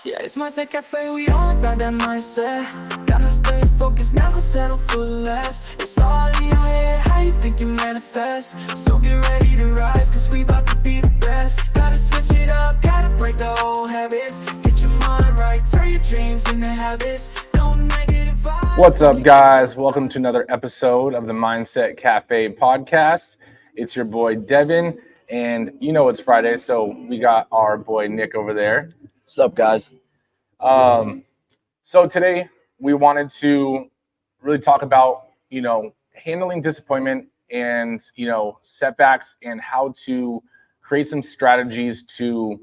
Yeah, it's mindset cafe, we all about that mindset. Gotta stay focused, never settle for less. It's all in your head, how you think you manifest. So get ready to rise, cause we about to be the best. Gotta switch it up, gotta break the old habits. Get your mind right, turn your dreams into habits. No negative vibes. What's up, guys? Welcome to another episode of the Mindset Cafe podcast. It's your boy Devin, and you know it's Friday, so we got our boy Nick over there. What's up, guys? So today we wanted to really talk about, handling disappointment and, setbacks and how to create some strategies to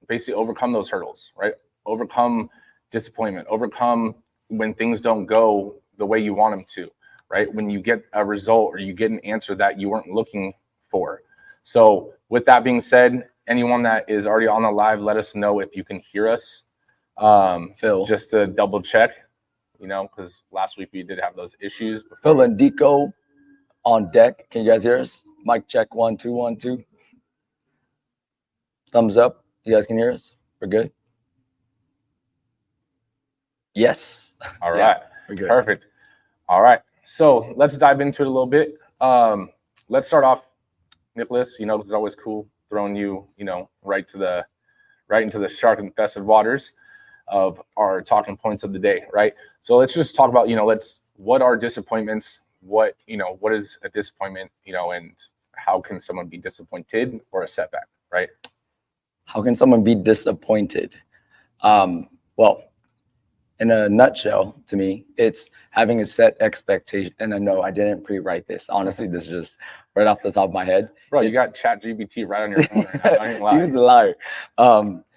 basically overcome those hurdles, right? Overcome disappointment, overcome when things don't go the way you want them to, right? When you get a result or you get an answer that you weren't looking for. So with that being said, anyone that is already on the live, let us know if you can hear us. Phil. Just to double check, because last week we did have those issues. Phil and Deco on deck. Can you guys hear us? Mic check 1 2 1 2. Thumbs up. You guys can hear us? We're good? Yes. All Yeah, right. we're good. Perfect. All right. So let's dive into it a little bit. Let's start off, Nicholas. It's always cool throwing you, right into the shark infested waters of our talking points of the day, right? So let's just talk about, what are disappointments? What is a disappointment, and how can someone be disappointed or a setback, right? How can someone be disappointed? Well, in a nutshell, to me, it's having a set expectation. And I know I didn't pre-write this. Honestly, this is just right off the top of my head. Bro, you got ChatGPT right on your phone right now. I ain't lying. He's a liar.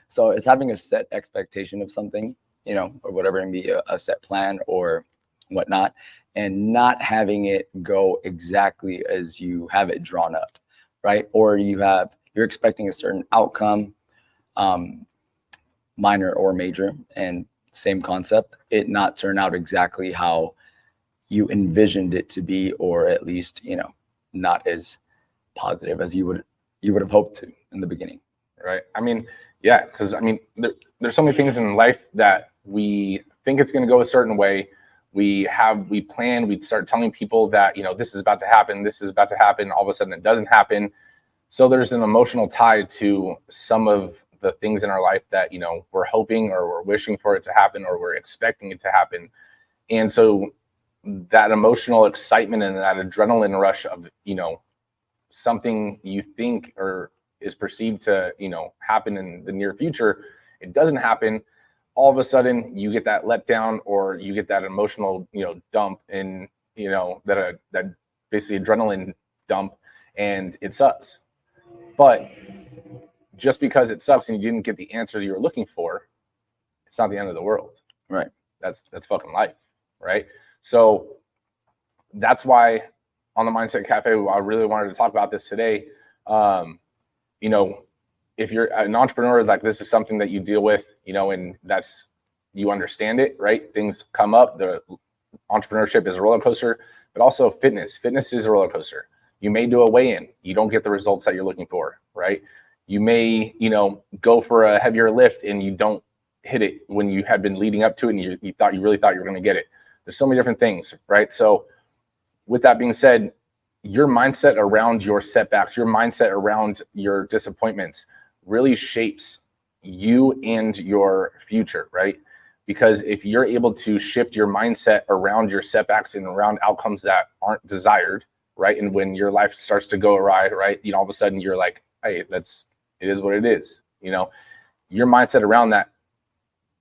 So it's having a set expectation of something, or whatever, and be a set plan or whatnot, and not having it go exactly as you have it drawn up, right? Or you're expecting a certain outcome, minor or major, and same concept, it not turn out exactly how you envisioned it to be, or at least, not as positive as you would have hoped to in the beginning. Right. Yeah, because there's so many things in life that we think it's going to go a certain way. We plan, we start telling people that, this is about to happen, this is about to happen. All of a sudden it doesn't happen. So there's an emotional tie to some of the things in our life that, we're hoping or we're wishing for it to happen or we're expecting it to happen. And so that emotional excitement and that adrenaline rush of, something you think or is perceived to, happen in the near future, it doesn't happen. All of a sudden you get that letdown or you get that emotional, dump and, that basically adrenaline dump, and it sucks. But just because it sucks and you didn't get the answer you were looking for, it's not the end of the world. Right. That's fucking life. Right. So that's why on the Mindset Cafe, I really wanted to talk about this today. If you're an entrepreneur, like this is something that you deal with, and you understand it, right? Things come up. The entrepreneurship is a roller coaster, but also fitness is a roller coaster. You may do a weigh-in, you don't get the results that you're looking for, right? You may, go for a heavier lift and you don't hit it when you had been leading up to it and you really thought you were going to get it. There's so many different things, right? So with that being said, your mindset around your setbacks, your mindset around your disappointments really shapes you and your future, right? Because if you're able to shift your mindset around your setbacks and around outcomes that aren't desired, right? And when your life starts to go awry, right? All of a sudden you're like, hey, it is what it is. Your mindset around that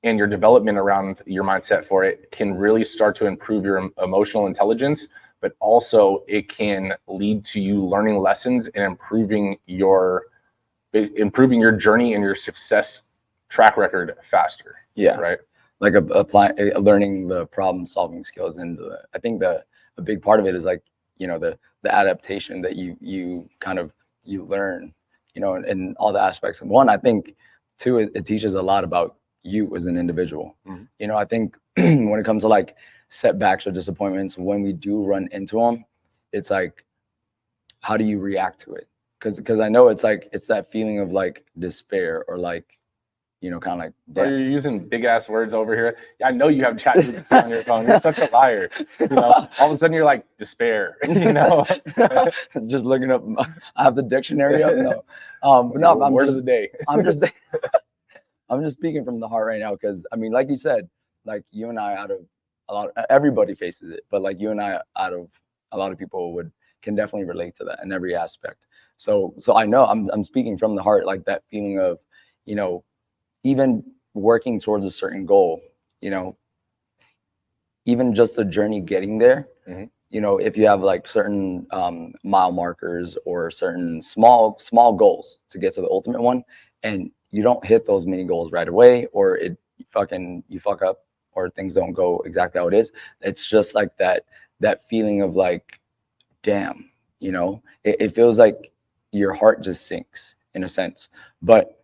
and your development around your mindset for it can really start to improve your emotional intelligence, but also it can lead to you learning lessons and improving your journey and your success track record faster. Yeah. Right. Like learning the problem solving skills. And I think a big part of it is like, the adaptation that you learn, in all the aspects. And one, I think two, it teaches a lot about you as an individual. Mm-hmm. I think when it comes to like setbacks or disappointments, when we do run into them, it's like, how do you react to it? Because I know it's like, it's that feeling of like despair or like kind of like, Bro, damn. you're using big ass words over here. Yeah, I know you have ChatGPT on your phone. You're such a liar. All of a sudden you're like despair. Just looking up, I have the dictionary up. No, but no, Word of the day. I'm just speaking from the heart right now, because I mean, like you said, like you and I, out of everybody faces it, but like you and I, out of a lot of people can definitely relate to that in every aspect. So I know I'm speaking from the heart, like that feeling of, even working towards a certain goal, even just the journey getting there. Mm-hmm. If you have like certain mile markers or certain small goals to get to the ultimate one, and you don't hit those mini goals right away, or you fuck up, or things don't go exactly how it is, it's just like that feeling of like, damn, it feels like your heart just sinks in a sense. But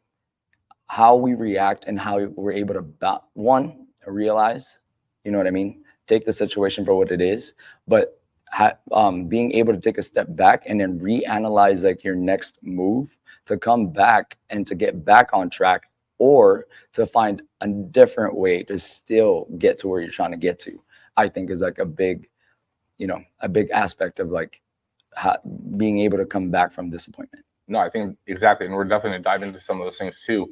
how we react and how we're able to realize, you know what I mean, take the situation for what it is, but being able to take a step back and then reanalyze like your next move to come back and to get back on track, or to find a different way to still get to where you're trying to get to, I think is like a big aspect of like being able to come back from disappointment. No, I think exactly. And we're definitely going to dive into some of those things too.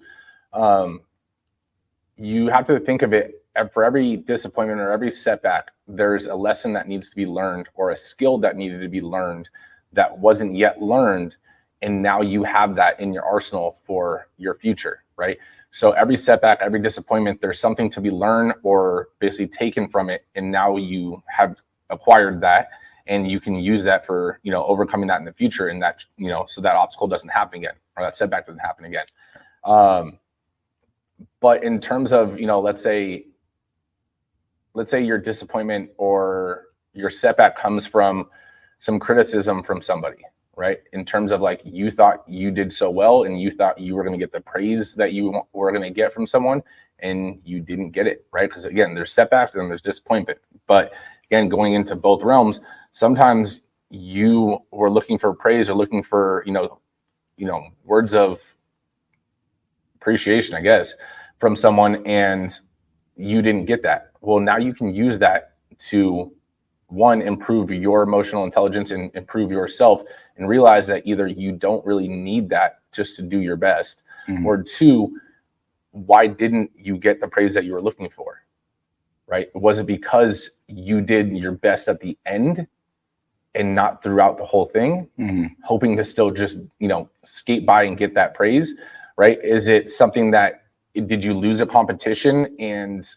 You have to think of it, for every disappointment or every setback, there's a lesson that needs to be learned, or a skill that needed to be learned that wasn't yet learned. And now you have that in your arsenal for your future, right? So every setback, every disappointment, there's something to be learned or basically taken from it. And now you have acquired that, and you can use that for, overcoming that in the future, and that, so that obstacle doesn't happen again, or that setback doesn't happen again. But in terms of, let's say your disappointment or your setback comes from some criticism from somebody, right? In terms of like, you thought you did so well, and you thought you were going to get the praise that you were going to get from someone, and you didn't get it, right? Because again, there's setbacks and there's disappointment. But again, going into both realms, sometimes you were looking for praise, or looking for, words of appreciation, I guess, from someone, and you didn't get that. Well, now you can use that to, one, improve your emotional intelligence and improve yourself, and realize that either you don't really need that just to do your best, mm-hmm. or two, why didn't you get the praise that you were looking for, right? Was it because you did your best at the end and not throughout the whole thing, mm-hmm. hoping to still just, skate by and get that praise, right? Is it something that, did you lose a competition, and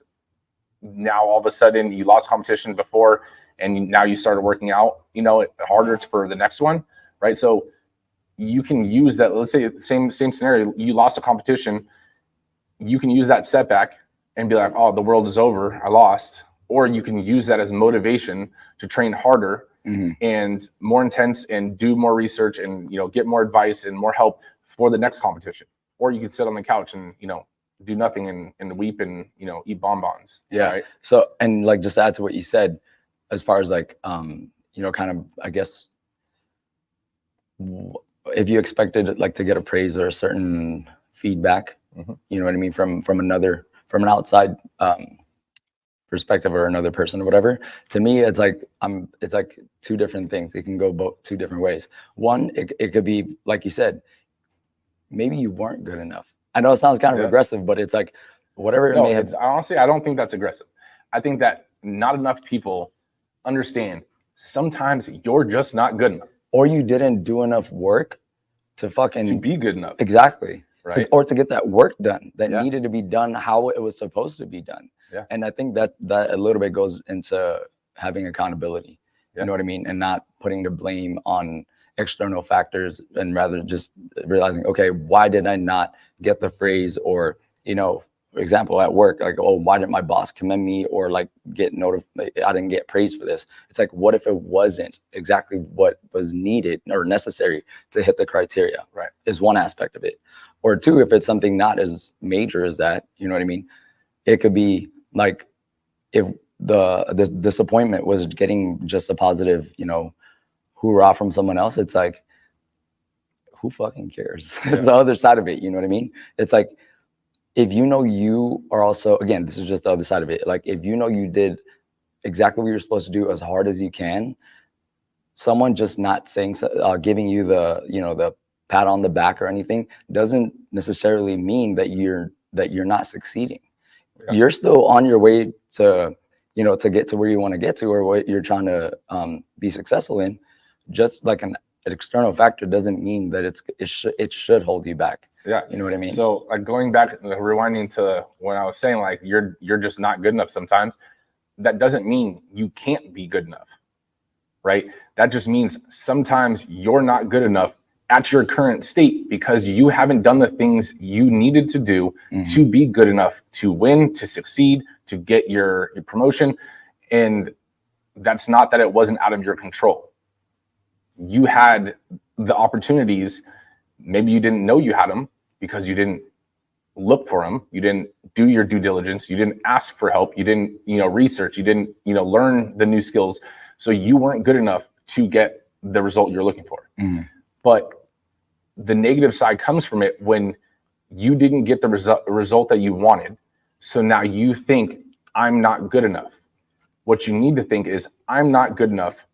now all of a sudden you lost competition before, and now you started working out, harder for the next one, right? So you can use that. Let's say the same scenario, you lost a competition. You can use that setback and be like, oh, the world is over, I lost. Or you can use that as motivation to train harder, mm-hmm. and more intense, and do more research, and get more advice and more help for the next competition. Or you could sit on the couch and do nothing and weep and eat bonbons. Yeah. Right? So, and like, just to add to what you said, as far as like kind of, I guess, if you expected like to get a praise or a certain feedback, mm-hmm. you know what I mean, from an outside perspective, or another person or whatever, to me it's like two different things. It can go two different ways. One, it could be like you said, maybe you weren't good enough. I know it sounds kind of aggressive, but it's like, whatever it may have. Honestly, I don't think that's aggressive. I think that not enough people understand sometimes you're just not good enough, or you didn't do enough work to be good enough. Exactly. Right. Or to get that work done that needed to be done how it was supposed to be done. Yeah. And I think that a little bit goes into having accountability. You know what I mean? And not putting the blame on external factors, and rather just realizing, okay, why did I not get the phrase? Or, for example, at work, like, oh, why didn't my boss commend me, or like get notified? I didn't get praise for this. It's like, what if it wasn't exactly what was needed or necessary to hit the criteria? Right. Is one aspect of it. Or two, if it's something not as major as that, you know what I mean? It could be like, if the disappointment was getting just a positive, hoorah from someone else, it's like, who fucking cares? It's the other side of it, you know what I mean? It's like, if you know you are also, again, this is just the other side of it. Like if you know you did exactly what you're supposed to do as hard as you can, someone just not saying, giving you the, the pat on the back or anything doesn't necessarily mean that you're not succeeding. Yeah. You're still on your way to, to get to where you want to get to, or what you're trying to be successful in. Just like an external factor doesn't mean that it should hold you back. Yeah. You know what I mean? So like going back, rewinding to when I was saying like you're just not good enough sometimes, that doesn't mean you can't be good enough, right? That just means sometimes you're not good enough at your current state because you haven't done the things you needed to do to be good enough to win, to succeed, to get your promotion. And that's not that it wasn't out of your control. You had the opportunities. Maybe you didn't know you had them because you didn't look for them. You didn't do your due diligence. You didn't ask for help. You didn't, research. You didn't, learn the new skills. So you weren't good enough to get the result you're looking for. But the negative side comes from it when you didn't get the result that you wanted. So now you think, I'm not good enough. What you need to think is, I'm not good enough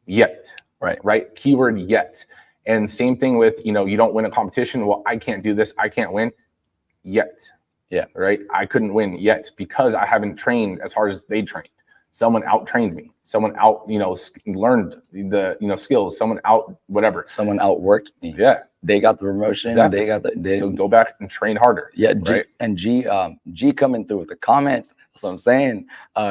yet. Right? Keyword yet. And same thing with, you don't win a competition. Well, I can't do this. I can't win yet. Yeah. Right. I couldn't win yet because I haven't trained as hard as they trained. Someone out trained me. Someone out, learned the, skills. Someone out, whatever. Someone outworked me. Yeah. They got the promotion. Exactly. So go back and train harder. Yeah. Right? G coming through with the comments. That's what I'm saying.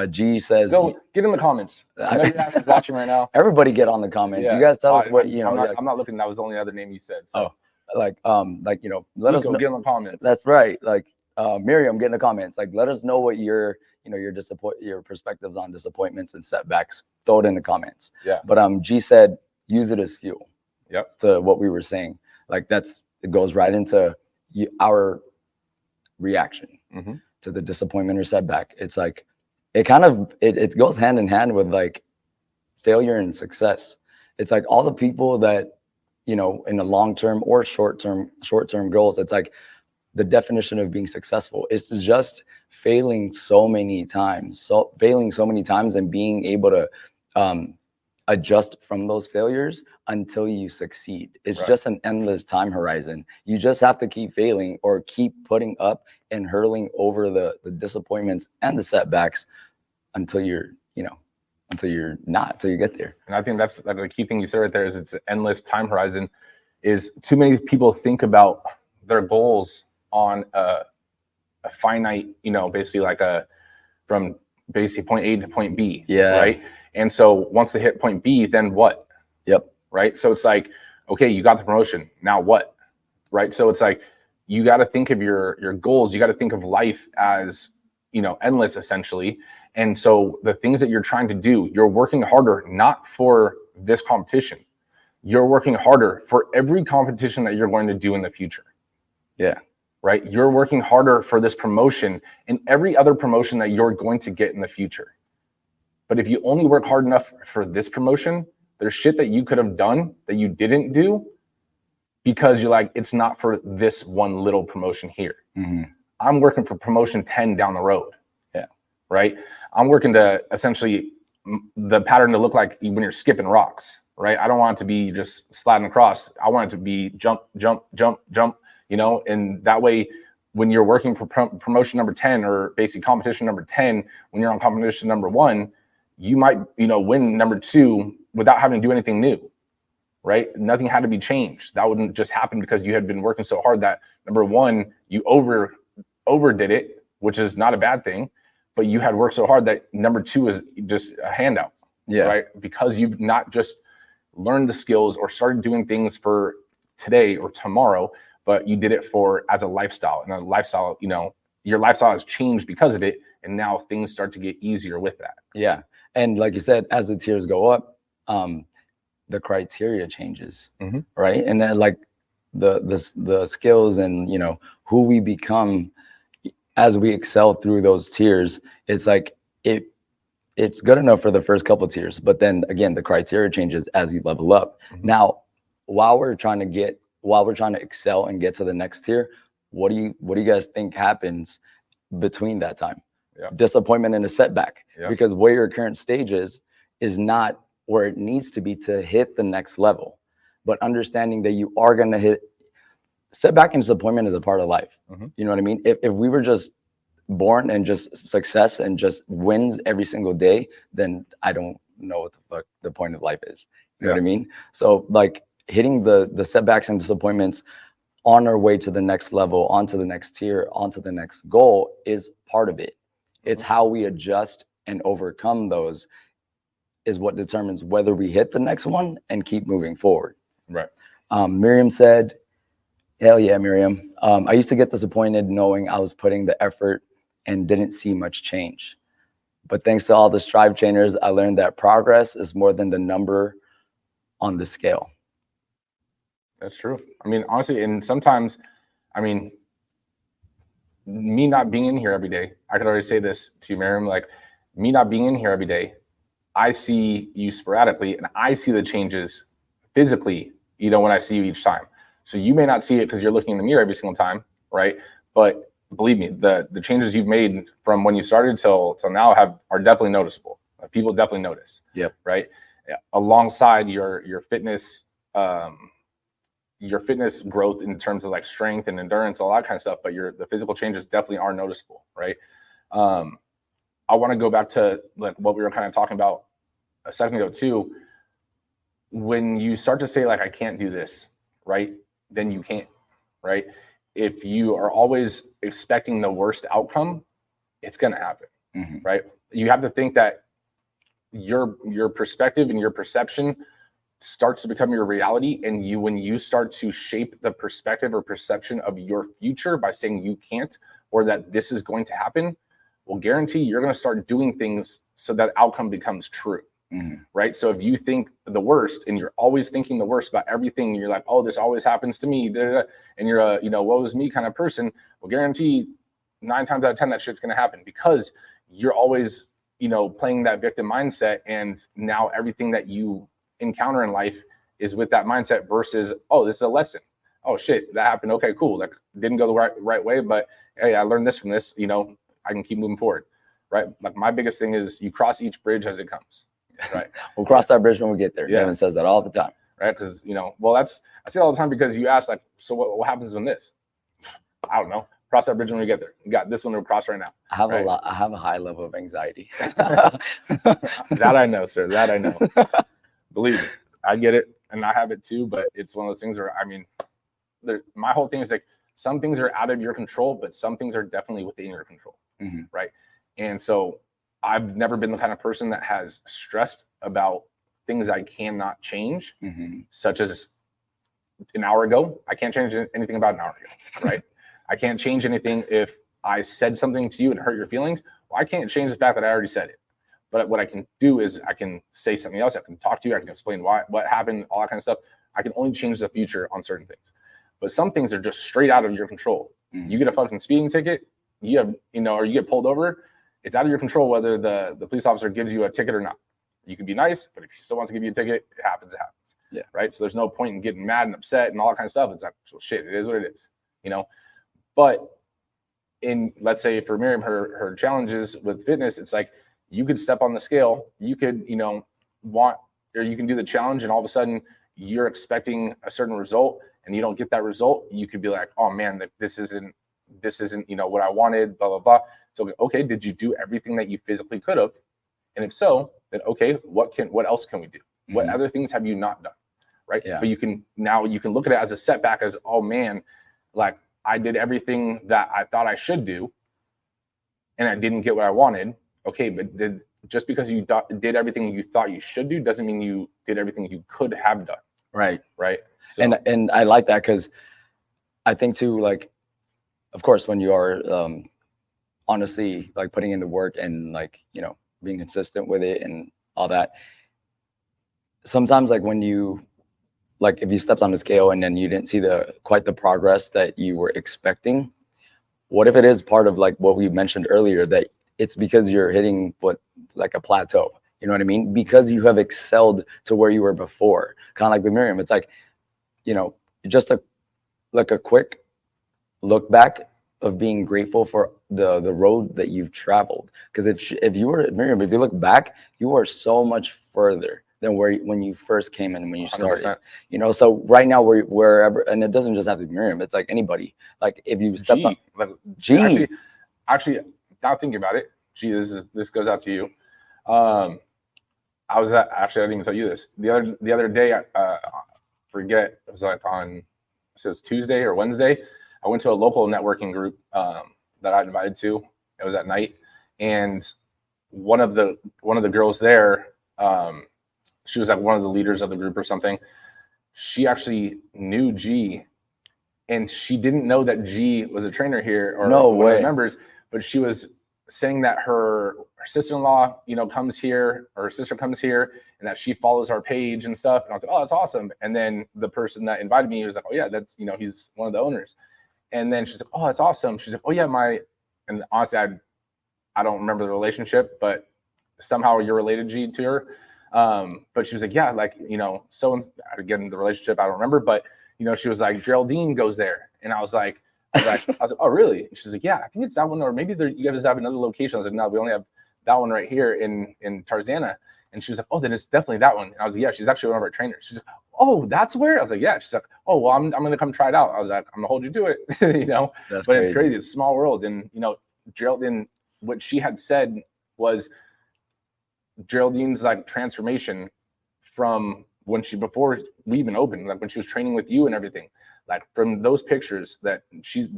G says, go get in the comments. I know your ass is watching right now. Everybody get on the comments. Yeah. You guys tell us what, I'm not looking. That was the only other name you said. So. Let us know. Get in the comments. That's right. Like Miriam, get in the comments. Like, let us know what your perspectives on disappointments and setbacks. Throw it in the comments. Yeah. But G said, use it as fuel. Yep. To what we were saying. Like it goes right into our reaction to the disappointment or setback. It's like it goes hand in hand with like failure and success. It's like all the people that in the long term or short term goals, it's like the definition of being successful is just failing so many times and being able to adjust from those failures until you succeed. It's right. Just an endless time horizon. You just have to keep failing or keep putting up and hurtling over the disappointments and the setbacks until you get there. And I think that's the key thing you said right there is it's an endless time horizon. Is too many people think about their goals on a finite, basically like from basically point A to point B. Yeah. Right. And so once they hit point B, then what? Yep. Right. So it's like, okay, you got the promotion. Now what? Right. So it's like, you got to think of your goals. You got to think of life as, endless essentially. And so the things that you're trying to do, you're working harder, not for this competition. You're working harder for every competition that you're going to do in the future. Yeah. Right. You're working harder for this promotion and every other promotion that you're going to get in the future. But if you only work hard enough for this promotion, there's shit that you could have done that you didn't do because you're like, it's not for this one little promotion here. I'm working for promotion 10 down the road. Yeah. Right. I'm working to essentially the pattern to look like when you're skipping rocks. Right. I don't want it to be just sliding across. I want it to be jump, jump, jump, jump, and that way, when you're working for promotion number 10 or basic competition number 10, when you're on competition number 1, you might, win number 2 without having to do anything new, right? Nothing had to be changed. That wouldn't just happen because you had been working so hard that number 1, you overdid it, which is not a bad thing, but you had worked so hard that number 2 is just a handout, right? Because you've not just learned the skills or started doing things for today or tomorrow, but you did it as a lifestyle, and a lifestyle, your lifestyle has changed because of it. And now things start to get easier with that. Yeah. And like you said, as the tiers go up, the criteria changes, right? And then like the skills and, who we become as we excel through those tiers, it's like, it's good enough for the first couple of tiers, but then again, the criteria changes as you level up. Now, while we're trying to excel and get to the next tier, what do you guys think happens between that time? Yeah. Disappointment and a setback. Yeah. Because where your current stage is not where it needs to be to hit the next level. But understanding that you are going to hit setback and disappointment is a part of life. You know what I mean? If we were just born and just success and just wins every single day, then I don't know what the fuck the point of life is. You know what I mean? So like hitting the setbacks and disappointments on our way to the next level, onto the next tier, onto the next goal is part of it. It's how we adjust and overcome those is what determines whether we hit the next one and keep moving forward. Right. Miriam said, hell yeah, Miriam. I used to get disappointed knowing I was putting the effort and didn't see much change. But thanks to all the Strive trainers, I learned that progress is more than the number on the scale. That's true. I mean, honestly, and sometimes, I mean, me not being in here every day, I could already say this to you, Miriam, like me not being in here every day, I see you sporadically and I see the changes physically, you know, when I see you each time. So you may not see it because you're looking in the mirror every single time, right? But believe me, the changes you've made from when you started till now are definitely noticeable. People definitely notice. Yep. Right. Alongside your fitness, your fitness growth in terms of like strength and endurance, all that kind of stuff, but the physical changes definitely are noticeable, right? I want to go back to like what we were kind of talking about a second ago too. When you start to say like, I can't do this, right? Then you can't, right? If you are always expecting the worst outcome, it's going to happen, right? You have to think that your perspective and your perception starts to become your reality. And when you start to shape the perspective or perception of your future by saying you can't, or that this is going to happen, will guarantee you're going to start doing things so that outcome becomes true. Right. So if you think the worst and you're always thinking the worst about everything, and you're like, oh, this always happens to me, and you're a, woe is me kind of person, will guarantee 9 times out of 10 that shit's going to happen because you're always, playing that victim mindset. And now everything that you encounter in life is with that mindset versus, oh, this is a lesson. Oh shit, that happened. Okay, cool. Like didn't go the right way, but hey, I learned this from this, I can keep moving forward. Right. Like my biggest thing is you cross each bridge as it comes. Right. We'll cross that bridge when we get there. Yeah. Devin says that all the time. Right. Because, I say it all the time because you ask like, so what happens when this? I don't know. Cross that bridge when we get there. You got this one to cross right now. I have a high level of anxiety. That I know, sir. That I know. Believe me, I get it. And I have it too. But it's one of those things where, my whole thing is like, some things are out of your control, but some things are definitely within your control. Right. And so I've never been the kind of person that has stressed about things I cannot change, such as an hour ago. I can't change anything about an hour ago, right? I can't change anything if I said something to you and hurt your feelings. Well, I can't change the fact that I already said it. But what I can do is I can say something else. I can talk to you. I can explain what happened, all that kind of stuff. I can only change the future on certain things. But some things are just straight out of your control. You get a fucking speeding ticket, you have, or you get pulled over. It's out of your control whether the police officer gives you a ticket or not. You can be nice, but if he still wants to give you a ticket, it happens. Yeah. Right. So there's no point in getting mad and upset and all that kind of stuff. It's like, well, shit, it is what it is, But let's say for Miriam, her challenges with fitness, it's like you could step on the scale, you could, you can do the challenge and all of a sudden you're expecting a certain result and you don't get that result. You could be like, oh man, this isn't, what I wanted, blah, blah, blah. So, okay, did you do everything that you physically could have? And if so, then okay, what else can we do? What other things have you not done? Right. Yeah. But you can look at it as a setback as, oh man, like I did everything that I thought I should do and I didn't get what I wanted. Okay, but just because you did everything you thought you should do doesn't mean you did everything you could have done. Right. Right. So, and I like that because I think too, like, of course, when you are honestly like putting in the work and like, being consistent with it and all that, sometimes like when you, like if you stepped on the scale and then you didn't see quite the progress that you were expecting, what if it is part of like what we mentioned earlier, that it's because you're hitting like a plateau, you know what I mean? Because you have excelled to where you were before. Kind of like with Miriam, it's like, just a quick look back of being grateful for the road that you've traveled. Because if you were Miriam, if you look back, you are so much further than when you first came in, when you started. 100%. You know, so right now wherever, and it doesn't just have to be Miriam, it's like anybody. Like if you step up, G. Actually, now thinking about it, G, this goes out to you. I was actually, I didn't even tell you this. The other day, forget, it was like on, so it was Tuesday or Wednesday. I went to a local networking group that I invited to. It was at night, and one of the girls there, she was like one of the leaders of the group or something. She actually knew G, and she didn't know that G was a trainer here or one of the members, but she was saying that her sister-in-law, you know, comes here, or her sister comes here, and that she follows our page and stuff. And I was like, oh, that's awesome. And then the person that invited me was like, oh yeah, that's, you know, he's one of the owners. And then she's like, oh, that's awesome. She's like, oh yeah, and honestly, I don't remember the relationship, but somehow you're related, G, to her. But she was like, yeah, like, you know, so, again, the relationship, I don't remember, but, you know, she was like, Geraldine goes there. And I was like, oh, really? And she's like, yeah, I think it's that one, or maybe you guys have another location. I was like, no, we only have that one right here in Tarzana. And she was like, oh, then it's definitely that one. And I was like, yeah, she's actually one of our trainers. She's like, oh, that's where? I was like, yeah. She's like, oh, well, I'm going to come try it out. I was like, I'm going to hold you to it, you know? That's but crazy. It's crazy. It's a small world. And, you know, Geraldine, what she had said was Geraldine's like transformation from before we even opened, like when she was training with you and everything, like from those pictures that G's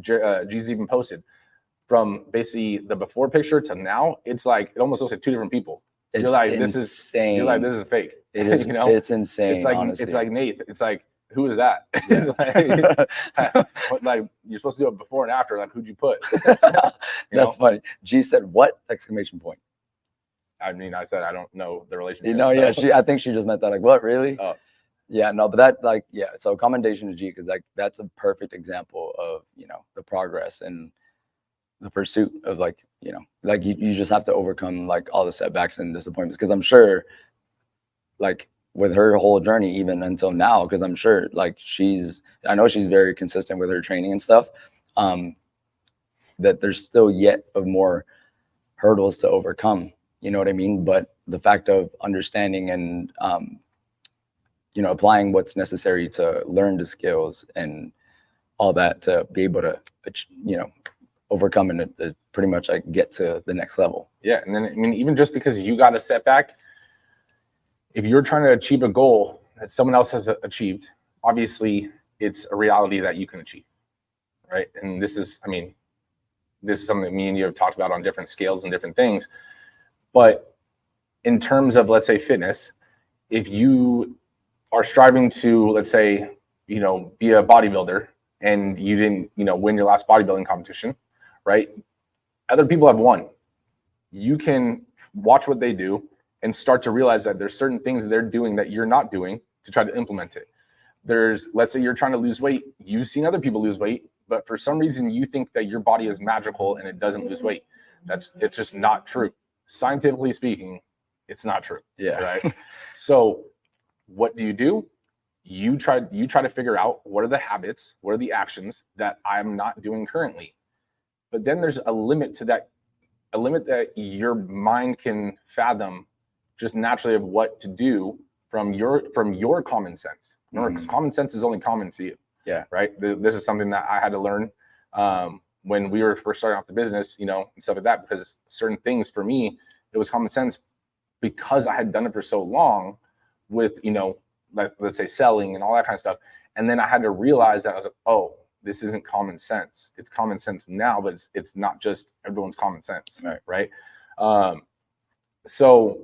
even posted, from basically the before picture to now, it's like, it almost looks like two different people. You're like, this is fake. It is, you know, it's insane. It's like, honestly. It's like Nate. It's like, who is that? Yeah. like you're supposed to do it before and after. Like, who'd you put? That's funny. G said, "What?" exclamation point. I mean, I said I don't know the relationship. You know, yeah. I think she just meant that. Like, what? Really? Oh. Yeah, no, but that, like, yeah. So commendation to G, because like that's a perfect example of, you know, the progress and the pursuit of, like, you know, like you just have to overcome like all the setbacks and disappointments. Because I'm sure, like, with her whole journey, even until now, because I'm sure, like, I know she's very consistent with her training and stuff, that there's still yet of more hurdles to overcome, you know what I mean? But the fact of understanding and, you know, applying what's necessary to learn the skills and all that to be able to, you know, overcome and pretty much like get to the next level. Yeah. And then, I mean, even just because you got a setback, if you're trying to achieve a goal that someone else has achieved, obviously it's a reality that you can achieve, right? And this is something that me and you have talked about on different scales and different things. But in terms of, let's say, fitness, if you are striving to, let's say, you know, be a bodybuilder and you didn't, you know, win your last bodybuilding competition, right? Other people have won. You can watch what they do and start to realize that there's certain things they're doing that you're not doing to try to implement it. Let's say you're trying to lose weight. You've seen other people lose weight, but for some reason you think that your body is magical and it doesn't lose weight. It's just not true. Scientifically speaking, it's not true. Yeah. Right. So what do? You try to figure out what are the habits, what are the actions that I'm not doing currently. But then there's a limit to that, a limit that your mind can fathom just naturally of what to do from your common sense. Remember, because common sense is only common to you. Yeah. Right. This is something that I had to learn when we were first starting off the business, you know, and stuff like that, because certain things for me, it was common sense because I had done it for so long with, you know, let's say selling and all that kind of stuff. And then I had to realize that I was like, oh, this isn't common sense. It's common sense now, but it's not just everyone's common sense. Right. So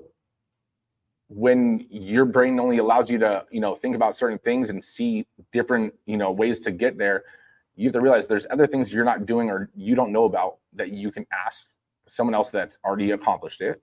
when your brain only allows you to, you know, think about certain things and see different, you know, ways to get there, you have to realize there's other things you're not doing or you don't know about that you can ask someone else that's already accomplished it.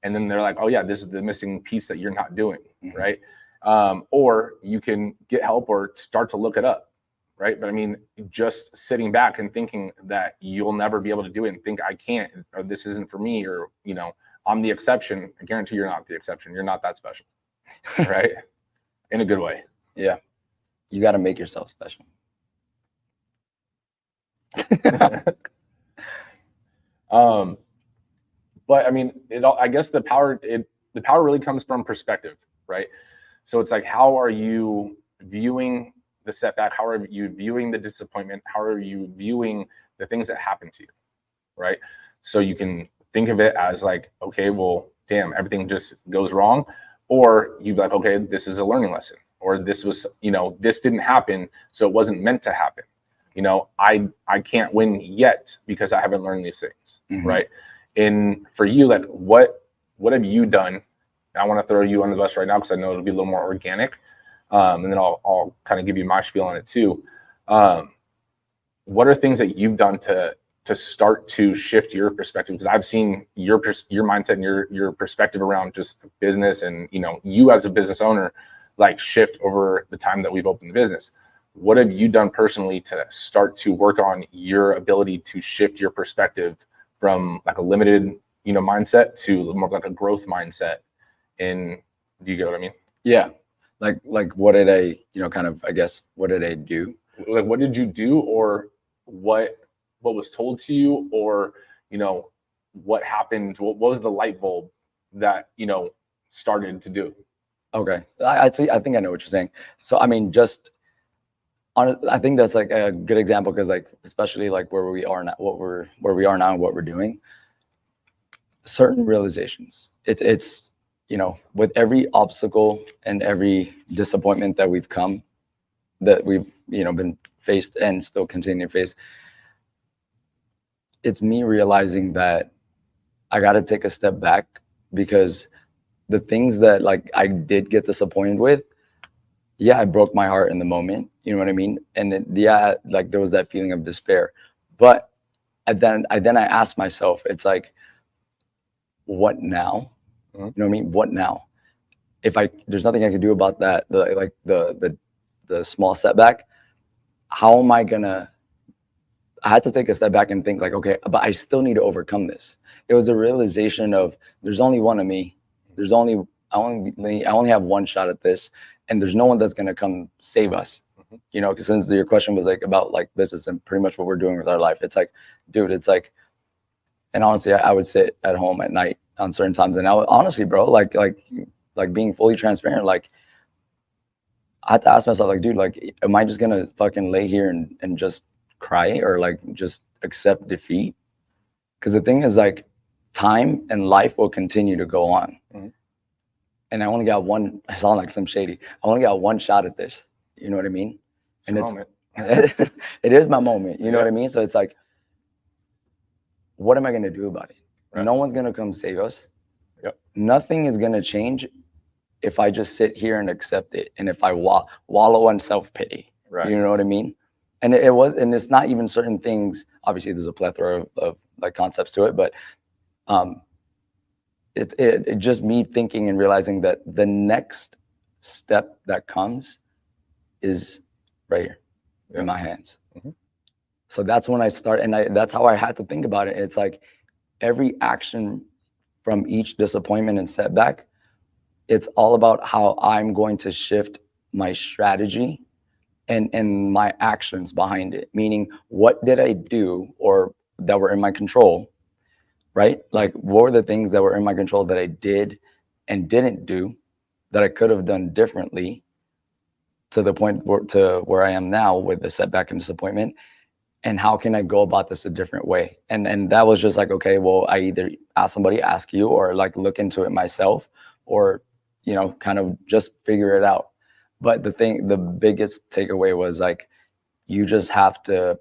And then they're like, oh yeah, this is the missing piece that you're not doing. Right. Or you can get help or start to look it up. Right. But I mean, just sitting back and thinking that you'll never be able to do it and think I can't, or this isn't for me, or, you know, I'm the exception. I guarantee you're not the exception. You're not that special. Right. In a good way. Yeah. You got to make yourself special. But I mean, I guess the power really comes from perspective, right? So it's like, how are you viewing the setback? How are you viewing the disappointment? How are you viewing the things that happen to you, right? So you can think of it as like, okay, well, damn, everything just goes wrong. Or you'd be like, okay, this is a learning lesson. Or this was, this didn't happen, so it wasn't meant to happen. I can't win yet because I haven't learned these things, right? And for you, like, what have you done? I want to throw you on the bus right now because I know it'll be a little more organic, and then I'll kind of give you my spiel on it too. What are things that you've done to start to shift your perspective? Because I've seen your mindset and your perspective around just business and you as a business owner, like, shift over the time that we've opened the business. What have you done personally to start to work on your ability to shift your perspective from like a limited, mindset to more like a growth mindset? And do you get what I mean? Yeah. Like what did I, kind of, I guess, what did I do? Like, what did you do, or what was told to you, or, what happened? What was the light bulb that, started to do? Okay. I think I know what you're saying. So, I mean, I think that's like a good example because, like, especially like where we are now, where we are now and what we're doing, certain realizations. It's with every obstacle and every disappointment that we've been faced and still continue to face, it's me realizing that I got to take a step back, because the things that, like, I did get disappointed with, yeah, I broke my heart in the moment, you know what I mean? And then, yeah, like, there was that feeling of despair. But then I asked myself, it's like, what now? You know what I mean? What now? If there's nothing I can do about that, the small setback, how am I gonna? I had to take a step back and think, like, okay, but I still need to overcome this. It was a realization of, there's only one of me. I only have one shot at this, and there's no one that's gonna come save us. Because since your question was like about like business and pretty much what we're doing with our life, it's like, dude, it's like, and honestly, I would sit at home at night on certain times, and honestly, bro, like being fully transparent, like, I had to ask myself, like, dude, like, am I just gonna fucking lay here and just cry, or like just accept defeat? Because the thing is, like, time and life will continue to go on. And I only got one, I sound like some shady, I only got one shot at this. You know what I mean? It's your moment. It is my moment. You know what I mean? So it's like, what am I going to do about it? Right. No one's going to come save us. Yep. Nothing is going to change if I just sit here and accept it, and if I wallow in self-pity. Right. You know what I mean? And it's not even certain things. Obviously, there's a plethora of like concepts to it, but it just me thinking and realizing that the next step that comes is right here in my hands. So that's when I start, and that's how I had to think about it. It's like, every action from each disappointment and setback, it's all about how I'm going to shift my strategy and my actions behind it. Meaning, what did I do or that were in my control, right? Like, what were the things that were in my control that I did and didn't do that I could have done differently, to the point where I am now with the setback and disappointment, and how can I go about this a different way? And that was just like, okay, well, I either ask you, or like look into it myself, or, kind of just figure it out. But the biggest takeaway was like, you just have to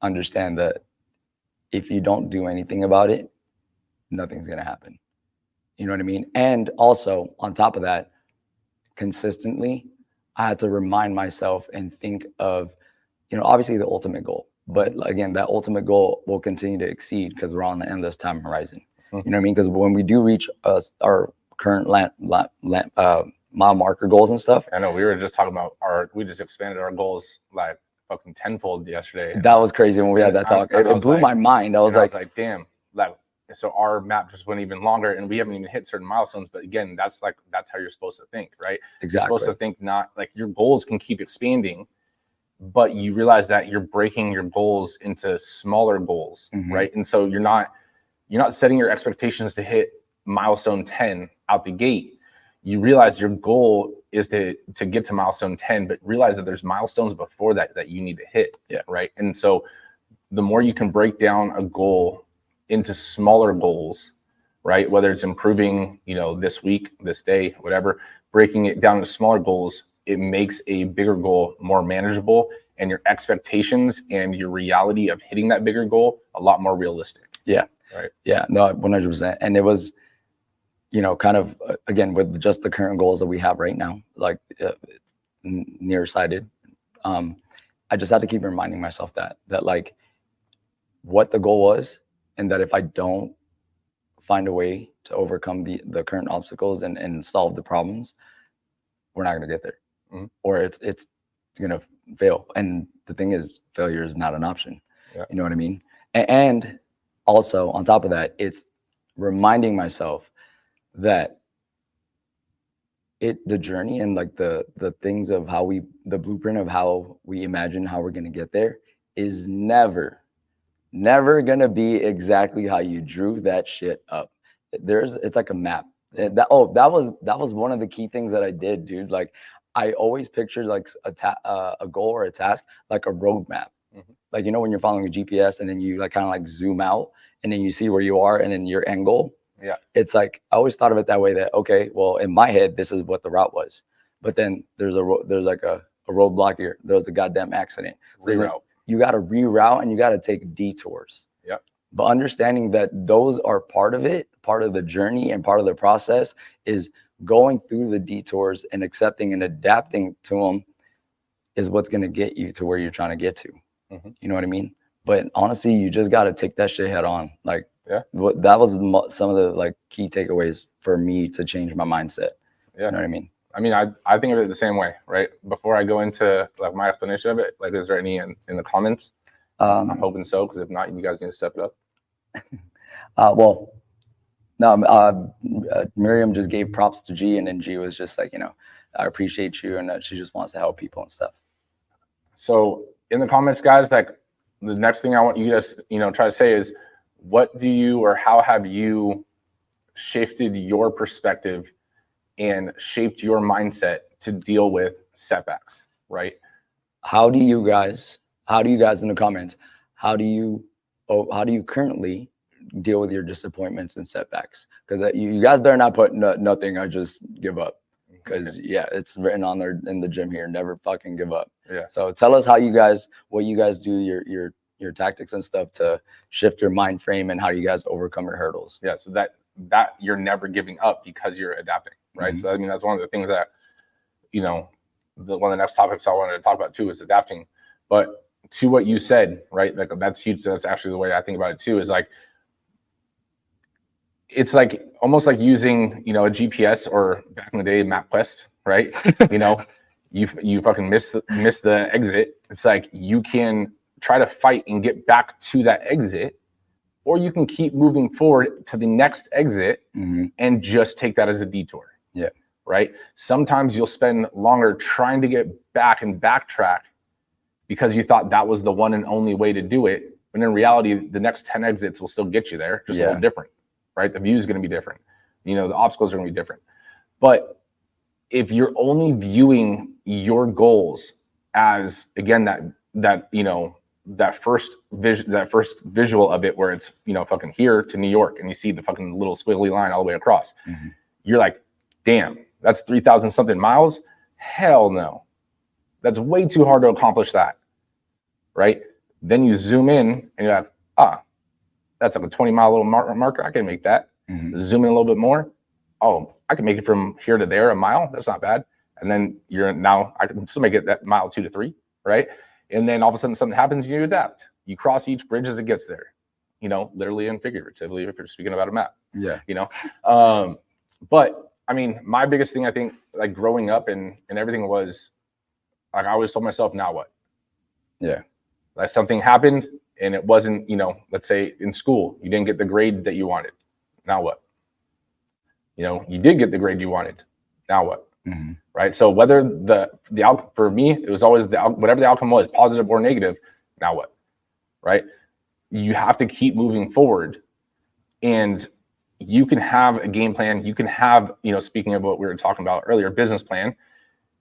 understand that if you don't do anything about it, nothing's going to happen. You know what I mean? And also, on top of that, consistently, I had to remind myself and think of, obviously the ultimate goal. But again, that ultimate goal will continue to exceed because we're on the endless time horizon. You know what I mean? Because when we do reach our current mile marker goals and stuff. I know, we were just talking about we just expanded our goals like fucking tenfold yesterday. That was crazy when we had that talk. It blew my mind. I was like, damn, like, so our map just went even longer, and we haven't even hit certain milestones. But again, that's how you're supposed to think, right? Exactly. You're supposed to think, not like, your goals can keep expanding, but you realize that you're breaking your goals into smaller goals, right? And so you're not setting your expectations to hit milestone 10 out the gate. You realize your goal is to get to milestone 10, but realize that there's milestones before that you need to hit. Yeah. Right. And so the more you can break down a goal into smaller goals, right? Whether it's improving, this week, this day, whatever, breaking it down into smaller goals, it makes a bigger goal more manageable, and your expectations and your reality of hitting that bigger goal a lot more realistic. Yeah. Right. Yeah. No, 100%. And it was, kind of, again, with just the current goals that we have right now, like nearsighted, I just had to keep reminding myself that like what the goal was, and that if I don't find a way to overcome the current obstacles and solve the problems, we're not going to get there, or it's going to fail. And the thing is, failure is not an option. Yeah. You know what I mean? And also on top of that, it's reminding myself that the journey and like the things of the blueprint of how we imagine how we're going to get there is never going to be exactly how you drew that shit up. It's like a map. That was one of the key things that I did, dude. Like I always pictured like a goal or a task like a roadmap. Like, when you're following a GPS and then you like kind of like zoom out and then you see where you are and then your end goal. Yeah. It's like, I always thought of it that way, that, okay, well, in my head, this is what the route was. But then there's like a roadblock here. There's a goddamn accident. So Reroute. You got to reroute and you got to take detours. Yep. But understanding that those are part of it, part of the journey and part of the process is going through the detours and accepting and adapting to them is what's going to get you to where you're trying to get to. You know what I mean? But honestly, you just got to take that shit head on. Like, yeah, that was some of the like key takeaways for me to change my mindset. Yeah. You know what I mean? I think of it the same way, right? Before I go into like my explanation of it, like, is there any in the comments? I'm hoping so, because if not, you guys need to step it up. Well, no, Miriam just gave props to G, and then G was just like, I appreciate you, and she just wants to help people and stuff. So in the comments, guys, like the next thing I want you guys, try to say is, what do you, or how have you shifted your perspective and shaped your mindset to deal with setbacks, right? How do you guys in the comments, how do you currently deal with your disappointments and setbacks? Because you guys better not put nothing, I just give up. Because it's written on there in the gym here, never fucking give up. Yeah. So tell us what you guys do, your tactics and stuff to shift your mind frame, and how you guys overcome your hurdles. Yeah. So that you're never giving up because you're adapting, right? So that's one of the things that, one of the next topics I wanted to talk about too is adapting. But to what you said, right? Like, that's huge. That's actually the way I think about it too, is like, it's like almost like using, a GPS, or back in the day, MapQuest, right? You fucking miss the exit. It's like, you can try to fight and get back to that exit, or you can keep moving forward to the next exit and just take that as a detour. Yeah. Right. Sometimes you'll spend longer trying to get back and backtrack because you thought that was the one and only way to do it. But in reality, the next 10 exits will still get you there, just a little different, right? The view is going to be different. The obstacles are going to be different. But if you're only viewing your goals as, again, that first visual of it, where it's, fucking here to New York, and you see the fucking little squiggly line all the way across, you're like, damn, that's 3,000 something miles. Hell no. That's way too hard to accomplish that. Right. Then you zoom in and you're like, that's like a 20-mile little marker. I can make that. Zoom in a little bit more. Oh, I can make it from here to there, a mile. That's not bad. And then I can still make it that mile 2 to 3. Right. And then all of a sudden something happens and you adapt. You cross each bridge as it gets there, literally and figuratively, if you're speaking about a map. Yeah. But my biggest thing, I think, like growing up and everything, was like, I always told myself, now what? Yeah. Like, something happened and it wasn't, let's say in school, you didn't get the grade that you wanted. Now what? You did get the grade you wanted. Now what? right? So whether the outcome, for me, it was always whatever the outcome was, positive or negative. Now what, right? You have to keep moving forward, and you can have a game plan. You can have, speaking of what we were talking about earlier, business plan.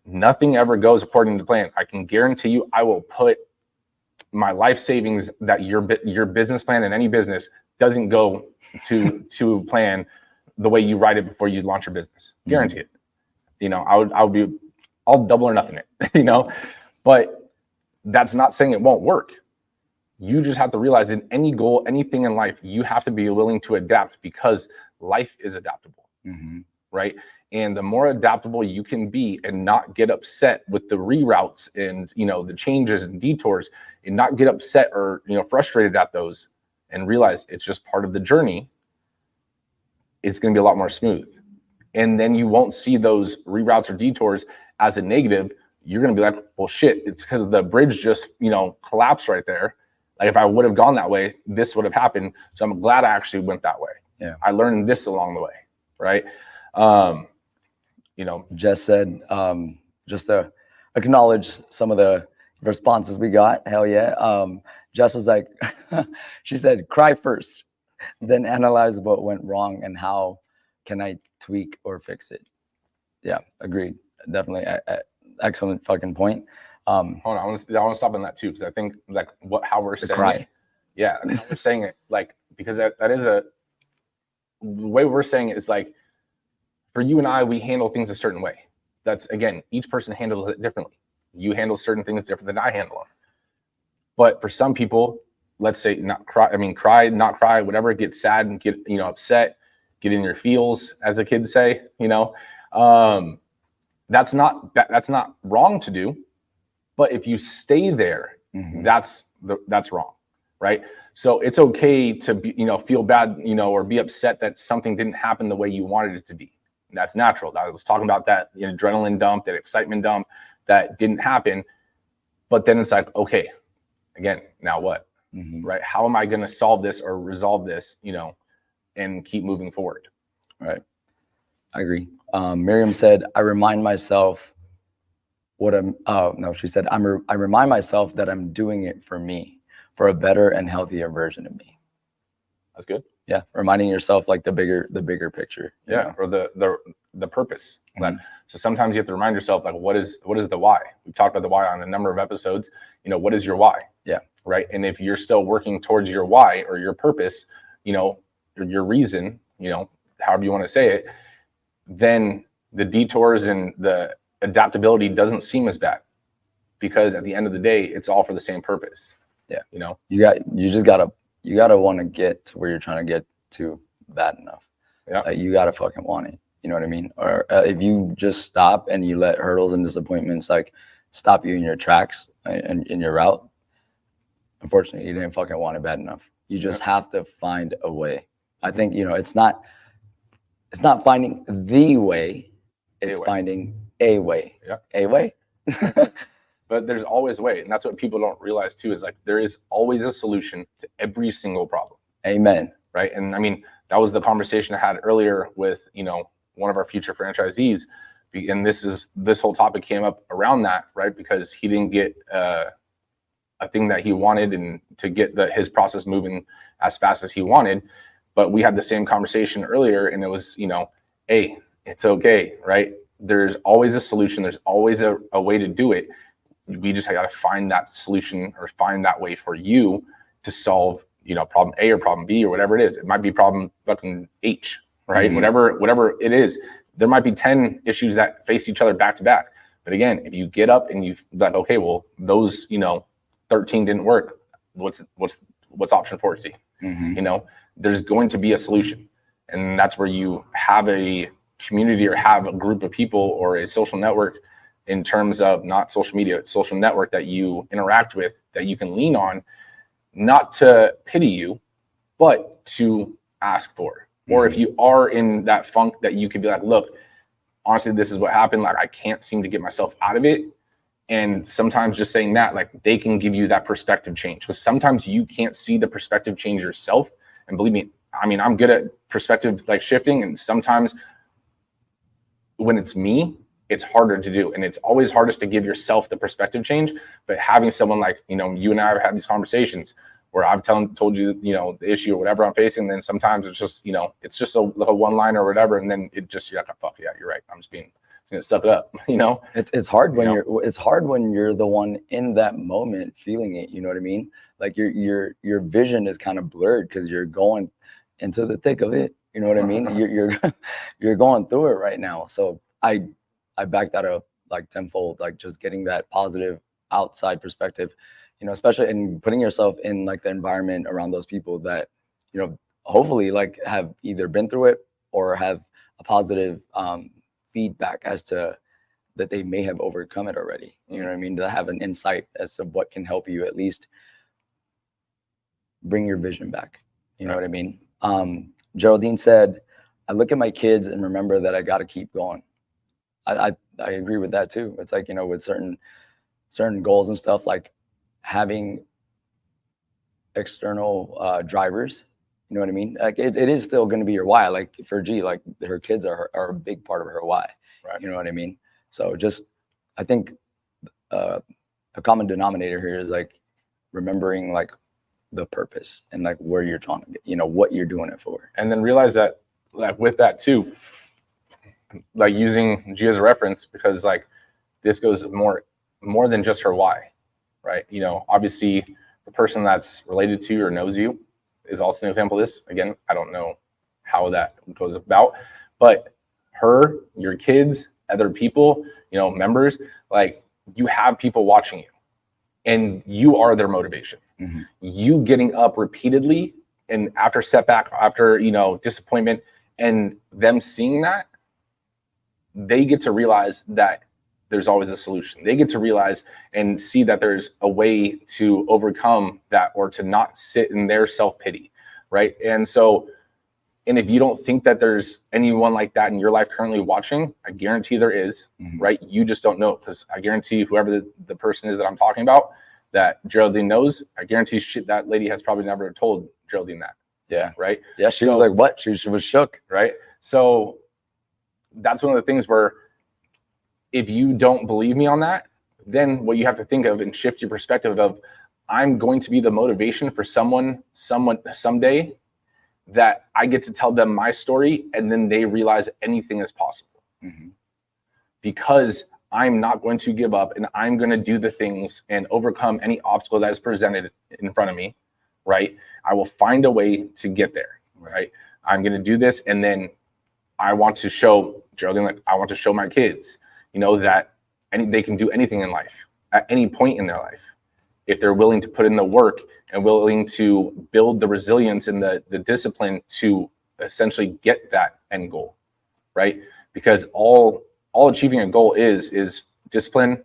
Nothing ever goes according to plan. I can guarantee you, I will put my life savings that your business plan in any business doesn't go to plan the way you write it before you launch your business. Guarantee it. I'll double or nothing it, but that's not saying it won't work. You just have to realize in any goal, anything in life, you have to be willing to adapt, because life is adaptable, right? And the more adaptable you can be and not get upset with the reroutes and, the changes and detours, and not get upset or, frustrated at those, and realize it's just part of the journey, it's going to be a lot more smooth. And then you won't see those reroutes or detours as a negative. You're going to be like, well, shit, it's because the bridge just, collapsed right there. Like if I would have gone that way, this would have happened. So I'm glad I actually went that way. Yeah. I learned this along the way. Right. Jess said, just to acknowledge some of the responses we got. Hell yeah. Jess was like, she said, cry first, then analyze what went wrong and how can I tweak or fix it. Yeah. Agreed. Definitely. Excellent fucking point. Hold on, I want to stop on that too, because I think like how we're saying cry. it, yeah, how we're saying it, like, because that is the way we're saying it is like, for you and I, we handle things a certain way. That's, again, each person handles it differently. You handle certain things different than I handle them. But for some people, let's say cry, not cry, whatever, get sad and get upset, get in your feels, as the kids say. That's not wrong to do. But if you stay there, that's wrong, right? So it's okay to be, feel bad, or be upset that something didn't happen the way you wanted it to be. And that's natural. I was talking about that adrenaline dump, that excitement dump that didn't happen. But then it's like, okay, again, now what, right? How am I going to solve this or resolve this, and keep moving forward? Right. I agree. Miriam said, I remind myself she said, I remind myself that I'm doing it for me, for a better and healthier version of me. That's good. Yeah. Reminding yourself like the bigger picture. Yeah. Or the purpose. So sometimes you have to remind yourself, like, what is the why? We've talked about the why on a number of episodes. What is your why? Yeah. Right. And if you're still working towards your why or your purpose, or your reason, however you want to say it, then the detours and the adaptability doesn't seem as bad, because at the end of the day, it's all for the same purpose. Yeah. You gotta want to get to where you're trying to get to bad enough. Yeah. Like, you gotta fucking want it. You know what I mean? Or if you just stop and you let hurdles and disappointments like stop you in your tracks and in your route, unfortunately, you didn't fucking want it bad enough. You just have to find a way. I think, it's not finding the way, it's finding a way. Yeah. A way. But there's always a way. And that's what people don't realize too, is like, there is always a solution to every single problem. Amen. Right. And I mean, that was the conversation I had earlier with, one of our future franchisees. And this whole topic came up around that, right? Because he didn't get a thing that he wanted and to get his process moving as fast as he wanted. But we had the same conversation earlier, and it was, hey, it's okay, right? There's always a solution. There's always a way to do it. We just got to find that solution or find that way for you to solve, problem A or problem B or whatever it is. It might be problem fucking H, right? Whatever it is. There might be 10 issues that face each other back to back. But again, if you get up and you like, okay, well, those, 13 didn't work. What's option 14? There's going to be a solution. And that's where you have a community or have a group of people or a social network, in terms of not social media, social network that you interact with, that you can lean on, not to pity you, but to ask for. Or if you are in that funk, that you could be like, look, honestly, this is what happened. Like, I can't seem to get myself out of it. And sometimes just saying that, like, they can give you that perspective change. Because sometimes you can't see the perspective change yourself. And believe me, I mean, I'm good at perspective like shifting. And sometimes when it's me, it's harder to do. And it's always hardest to give yourself the perspective change. But having someone like, you know, you and I have had these conversations where I've told you, you know, the issue or whatever I'm facing. Then sometimes it's just, you know, it's just a one liner or whatever. And then it just, you're like, fuck yeah, you're right. I'm just being, you know, suck it up, you know? It's hard when it's hard when you're the one in that moment feeling it. You know what I mean? Like your vision is kind of blurred because you're going into the thick of it. You know what I mean? You're going through it right now. So I back that up like tenfold, like just getting that positive outside perspective, you know, especially in putting yourself in like the environment around those people that, you know, hopefully like have either been through it or have a positive feedback as to that they may have overcome it already. You know what I mean? To have an insight as to what can help you at least bring your vision back. You know what I mean? Geraldine said, I look at my kids and remember that I got to keep going. I agree with that too. It's like, you know, with certain goals and stuff, like having external drivers, you know what I mean? Like it is still going to be your why. Like for G, like her kids are a big part of her why. Right. You know what I mean? So just, I think a common denominator here is like remembering like the purpose and like where you're trying to get, you know, what you're doing it for. And then realize that like with that too, like using G as a reference, because like this goes more than just her why, right? You know, obviously the person that's related to you or knows you is also an example of this. Again, I don't know how that goes about, but her, your kids, other people, you know, members, like you have people watching you and you are their motivation. Mm-hmm. You getting up repeatedly and after setback, after, you know, disappointment, and them seeing that, they get to realize that there's always a solution. They get to realize and see that there's a way to overcome that or to not sit in their self-pity, right? And so, and if you don't think that there's anyone like that in your life currently watching, I guarantee there is, Mm-hmm. right? You just don't know, because I guarantee whoever the person is that I'm talking about, that Geraldine knows, I guarantee that lady has probably never told Geraldine that. Yeah. Right. Yeah. She was like, what? She was shook. Right. So that's one of the things where if you don't believe me on that, then what you have to think of and shift your perspective of, I'm going to be the motivation for someone someday that I get to tell them my story and then they realize anything is possible. Mm-hmm. Because I'm not going to give up and I'm going to do the things and overcome any obstacle that is presented in front of me, right? I will find a way to get there, right? I'm going to do this, and then I want to show Geraldine, like I want to show my kids, you know, that they can do anything in life at any point in their life if they're willing to put in the work and willing to build the resilience and the discipline to essentially get that end goal, right? Because all achieving a goal is discipline,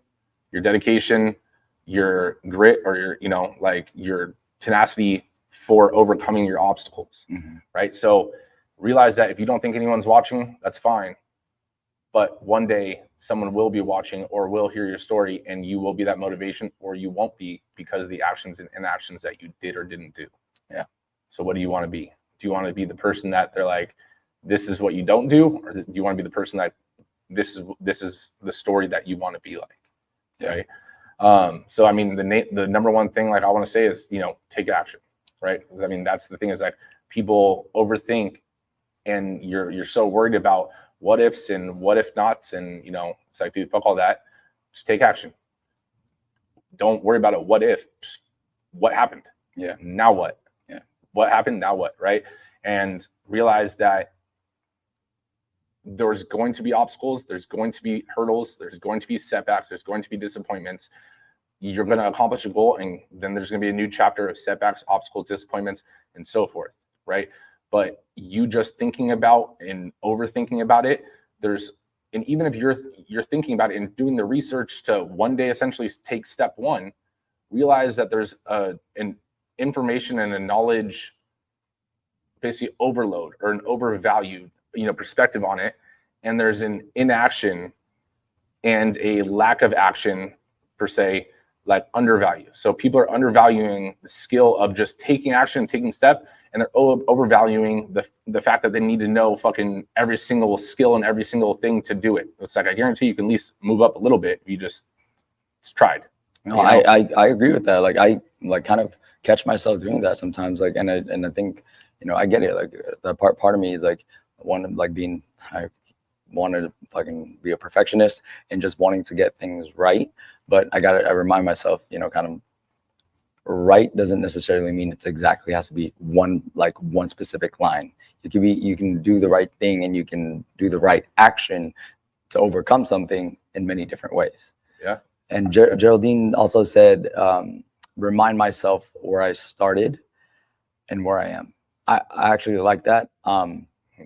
your dedication, your grit, or your, you know, like your tenacity for overcoming your obstacles, Mm-hmm. right? So realize that if you don't think anyone's watching, that's fine. But one day someone will be watching or will hear your story, and you will be that motivation, or you won't be, because of the actions and inactions that you did or didn't do. Yeah. So what do you want to be? Do you want to be the person that they're like, this is what you don't do? Or do you want to be the person that this is the story that you want to be like? Yeah. Right. So I mean, the number one thing, like I want to say, is, you know, take action, right? Because I mean, that's the thing, is like people overthink, and you're so worried about what ifs and what if nots, and, you know, it's like, dude, fuck all that. Just take action. Don't worry about it. What if? Just what happened? Yeah. Now what? Yeah. What happened? Now what? Right? And realize that there's going to be obstacles, there's going to be hurdles, there's going to be setbacks, there's going to be disappointments. You're going to accomplish a goal, and then there's going to be a new chapter of setbacks, obstacles, disappointments, and so forth, right? But you just thinking about and overthinking about it, and even if you're thinking about it and doing the research to one day essentially take step one, realize that there's an information and a knowledge basically overload or an overvalued, you know, perspective on it, and there's an inaction and a lack of action per se, like undervalue. So people are undervaluing the skill of just taking action, taking step, and they're overvaluing the fact that they need to know fucking every single skill and every single thing to do it. It's like, I guarantee you can at least move up a little bit if you just tried. No, I agree with that. Like I like kind of catch myself doing that sometimes. Like, and I think, you know, I get it. Like that part of me is like I wanted to fucking be a perfectionist and just wanting to get things right. But I remind myself, you know, kind of right doesn't necessarily mean it's exactly has to be one specific line. You can do the right thing and you can do the right action to overcome something in many different ways. Yeah. And Geraldine also said, remind myself where I started and where I am. I actually like that.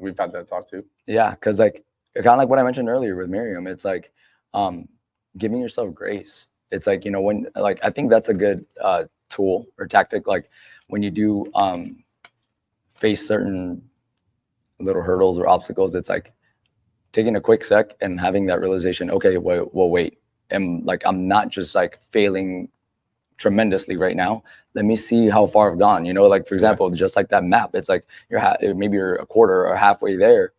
We've had that talk too. Yeah, because like kind of like what I mentioned earlier with Miriam, it's like giving yourself grace. It's like, you know, when like I think that's a good tool or tactic. Like when you do face certain little hurdles or obstacles, it's like taking a quick sec and having that realization. Okay, wait. And like I'm not just like failing tremendously right now. Let me see how far I've gone. You know, like for example, just like that map, it's like maybe you're a quarter or halfway there,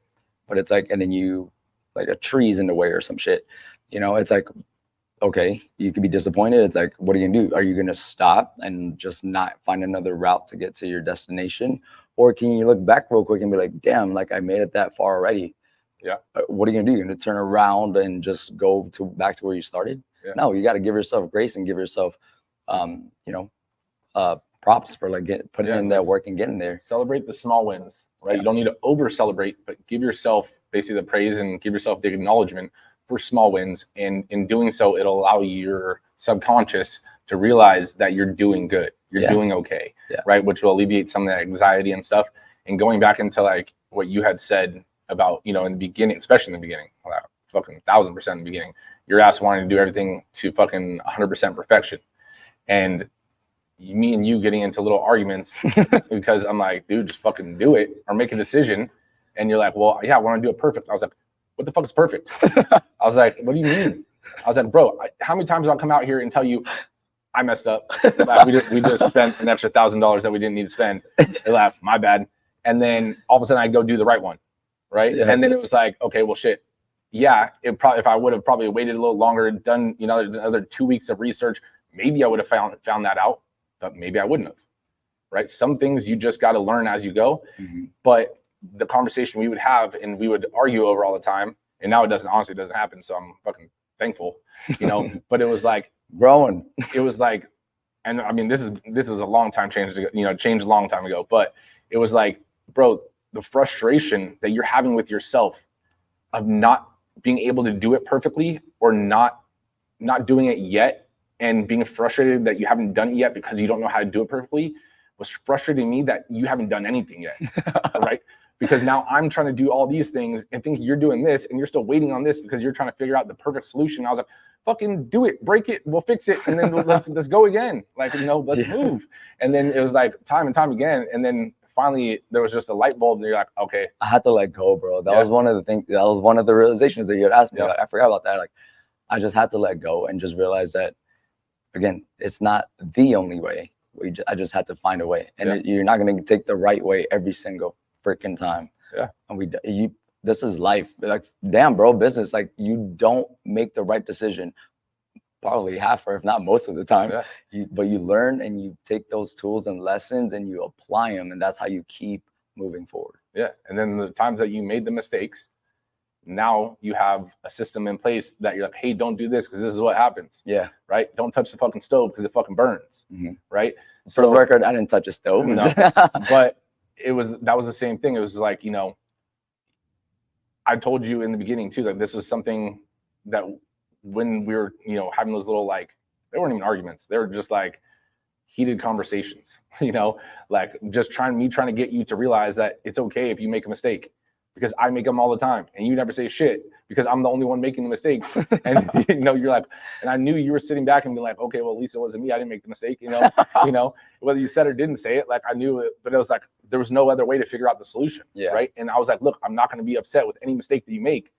but it's like, and then you like a tree's in the way or some shit. You know, it's like, okay, you could be disappointed. It's like, what are you gonna do? Are you gonna stop and just not find another route to get to your destination, or can you look back real quick and be like, damn, like I made it that far already? Yeah. What are you gonna do? You're gonna turn around and just go back to where you started? Yeah. No, you got to give yourself grace and give yourself, props for like putting in that work and getting there. Celebrate the small wins, right? You don't need to over celebrate, but give yourself basically the praise and give yourself the acknowledgement for small wins. And in doing so, it'll allow your subconscious to realize that you're doing good, you're doing okay, right? Which will alleviate some of that anxiety and stuff. And going back into like what you had said about, you know, in the beginning, especially in the beginning, fucking 1000% in the beginning, your ass wanting to do everything to fucking 100% perfection. And me and you getting into little arguments because I'm like, dude, just fucking do it or make a decision. And you're like, well, yeah, I want to do it perfect. I was like, what the fuck is perfect? I was like, what do you mean? I was like, bro, how many times I'll come out here and tell you I messed up. Like, we just spent an extra $1,000 that we didn't need to spend. They laugh, my bad. And then all of a sudden I go do the right one. Right. Yeah. And then it was like, okay, well, shit. Yeah, if I would have probably waited a little longer, done, you know, another 2 weeks of research, maybe I would have found that out, but maybe I wouldn't have. Right. Some things you just got to learn as you go. Mm-hmm. But the conversation we would have and we would argue over all the time. And now it honestly doesn't happen. So I'm fucking thankful, you know, but it was like growing. It was like, and I mean, this is a long time changed a long time ago, but it was like, bro, the frustration that you're having with yourself of not being able to do it perfectly or not doing it yet and being frustrated that you haven't done it yet because you don't know how to do it perfectly was frustrating me that you haven't done anything yet. Right? Because now I'm trying to do all these things and think you're doing this and you're still waiting on this because you're trying to figure out the perfect solution. I was like, fucking do it, break it, we'll fix it, and then let's go again. Like, you know, let's move. And then it was like time and time again. And then finally there was just a light bulb and you're like, okay. I had to let go, bro. That was one of the things, that was one of the realizations that you had asked me. Like, I forgot about that. Like, I just had to let go and just realize that, again, it's not the only way. I just had to find a way. And you're not going to take the right way every single freaking time. Yeah. And this is life. Like, damn, bro, business. Like, you don't make the right decision probably half or if not most of the time. Yeah. But you learn and you take those tools and lessons and you apply them, and that's how you keep moving forward. Yeah. And then the times that you made the mistakes, now you have a system in place that you're like, hey, don't do this because this is what happens. Yeah. Right. Don't touch the fucking stove because it fucking burns. Mm-hmm. Right. For the record, I didn't touch a stove. No. But that was the same thing. It was like, you know, I told you in the beginning too, that this was something that when we were, you know, having those little, like, they weren't even arguments. They were just like heated conversations, you know, like just trying to get you to realize that it's okay if you make a mistake, because I make them all the time and you never say shit because I'm the only one making the mistakes. And, you know, you're like, and I knew you were sitting back and be like, okay, well, at least it wasn't me. I didn't make the mistake, you know, whether you said or didn't say it, like I knew it, but it was like, there was no other way to figure out the solution. Yeah. Right. And I was like, look, I'm not going to be upset with any mistake that you make.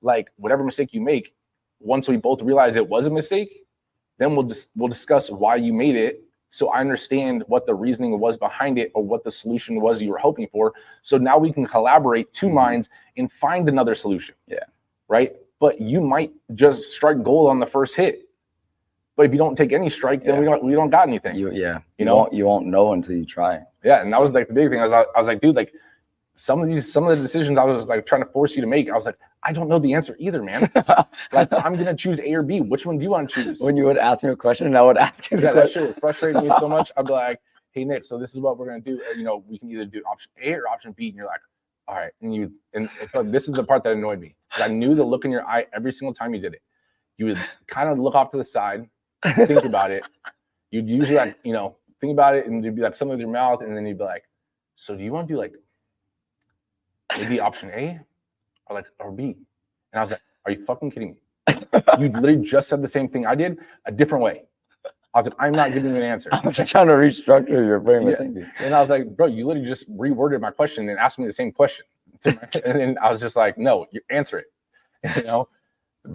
Like, whatever mistake you make, once we both realize it was a mistake, then we'll discuss why you made it So I understand what the reasoning was behind it or what the solution was you were hoping for. So now we can collaborate two minds and find another solution. Yeah. Right. But you might just strike gold on the first hit. But if you don't take any strike, then we don't got anything. You won't know until you try. Yeah. And that was like the big thing. I was like, dude, like some of the decisions I was like trying to force you to make, I was like, I don't know the answer either, man. Like I'm gonna choose A or B. Which one do you want to choose? When you would ask me a question and I would ask you that shit would frustrate me so much. I'd be like, hey Nick, so this is what we're gonna do. We can either do option A or option B. And you're like, all right. And this is the part that annoyed me. I knew the look in your eye every single time you did it. You would kind of look off to the side, think about it. You'd usually like, think about it, and you'd be like something with your mouth, and then you'd be like, so do you want to do like maybe option A or B? And I was like, are you fucking kidding me? You literally just said the same thing I did, a different way. I was like, I'm not giving you an answer. I'm just trying to restructure your brain of thinking. And I was like, bro, you literally just reworded my question and asked me the same question. And then I was just like, no, you answer it.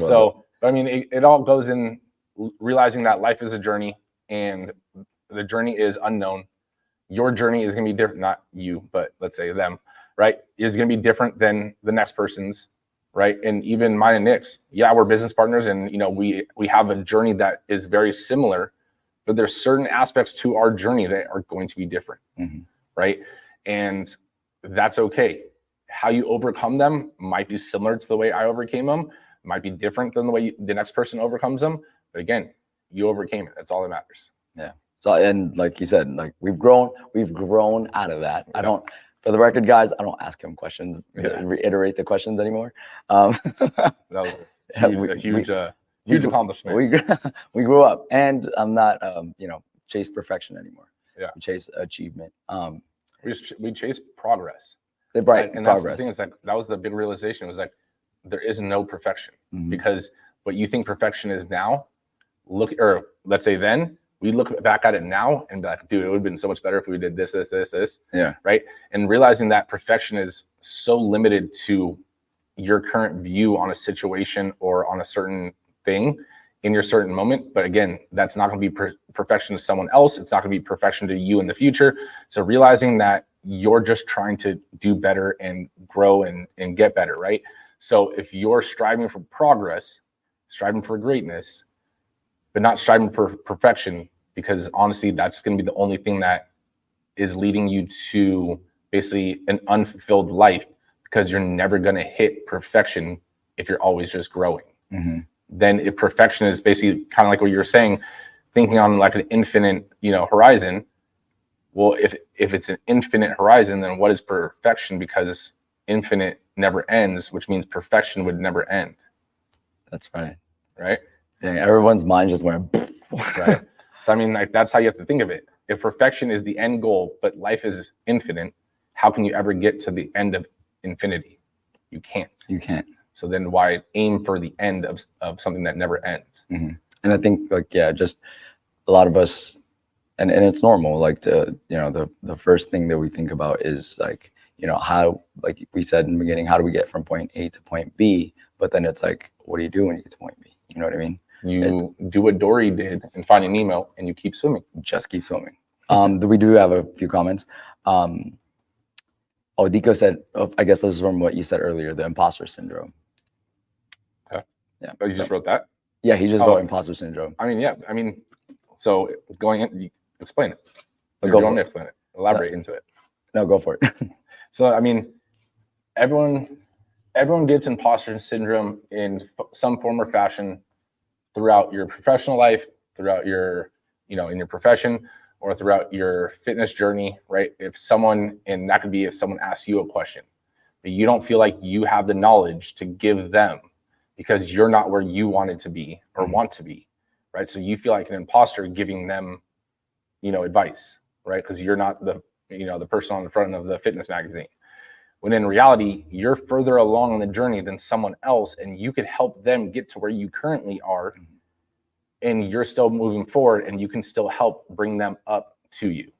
So I mean, it all goes in realizing that life is a journey, and the journey is unknown. Your journey is going to be different, not you, but let's say them, right? Is going to be different than the next person's, right? And even mine and Nick's. Yeah, we're business partners, and we have a journey that is very similar, but there's certain aspects to our journey that are going to be different, right? And that's okay. How you overcome them might be similar to the way I overcame them, might be different than the way the next person overcomes them. But again, you overcame it. That's all that matters. Yeah. So, and like you said, like we've grown out of that. I don't, for the record, guys, I don't ask him questions, reiterate the questions anymore. That was a huge accomplishment. We grew up, and I'm not, chase perfection anymore. Yeah. We chase achievement. We chase progress. Right. And progress. That's the thing, is like, that was the big realization. It was like, there is no perfection, because what you think perfection is now, let's say then, we look back at it now and be like, dude, it would have been so much better if we did this. Yeah. Right. And realizing that perfection is so limited to your current view on a situation or on a certain thing in your certain moment. But again, that's not going to be perfection to someone else. It's not going to be perfection to you in the future. So realizing that you're just trying to do better and grow and get better. Right. So if you're striving for progress, striving for greatness, but not striving for perfection, because honestly, that's going to be the only thing that is leading you to basically an unfulfilled life, because you're never going to hit perfection if you're always just growing. Then if perfection is basically kind of like what you're saying, thinking on like an infinite, horizon. Well, if it's an infinite horizon, then what is perfection? Because infinite never ends, which means perfection would never end. That's right. Right. Yeah, everyone's mind just went right. So I mean, like, that's how you have to think of it. If perfection is the end goal, but life is infinite, how can you ever get to the end of infinity? You can't. So then why aim for the end of something that never ends? And I think just a lot of us, and it's normal, like to, the first thing that we think about is like, how, like we said in the beginning, how do we get from point A to point B? But then it's like, what do you do when you get to point B? You know what I mean? You do what Dory did in Finding Nemo, and you keep swimming. Just keep swimming. We do have a few comments. Dico said, I guess this is from what you said earlier, the imposter syndrome. Okay. Yeah. Oh, you just wrote that? Yeah, he just wrote imposter syndrome. I mean, yeah. I mean, so going in, explain it. Go on, explain it. Elaborate into it. No, go for it. So, I mean, everyone gets imposter syndrome in some form or fashion throughout your professional life, throughout your, in your profession, or throughout your fitness journey, right? And that could be if someone asks you a question, but you don't feel like you have the knowledge to give them because you're not where you wanted to be or want to be, right? So you feel like an imposter giving them, advice, right? Because you're not the person on the front of the fitness magazine. When in reality, you're further along on the journey than someone else, and you could help them get to where you currently are, and you're still moving forward, and you can still help bring them up to you,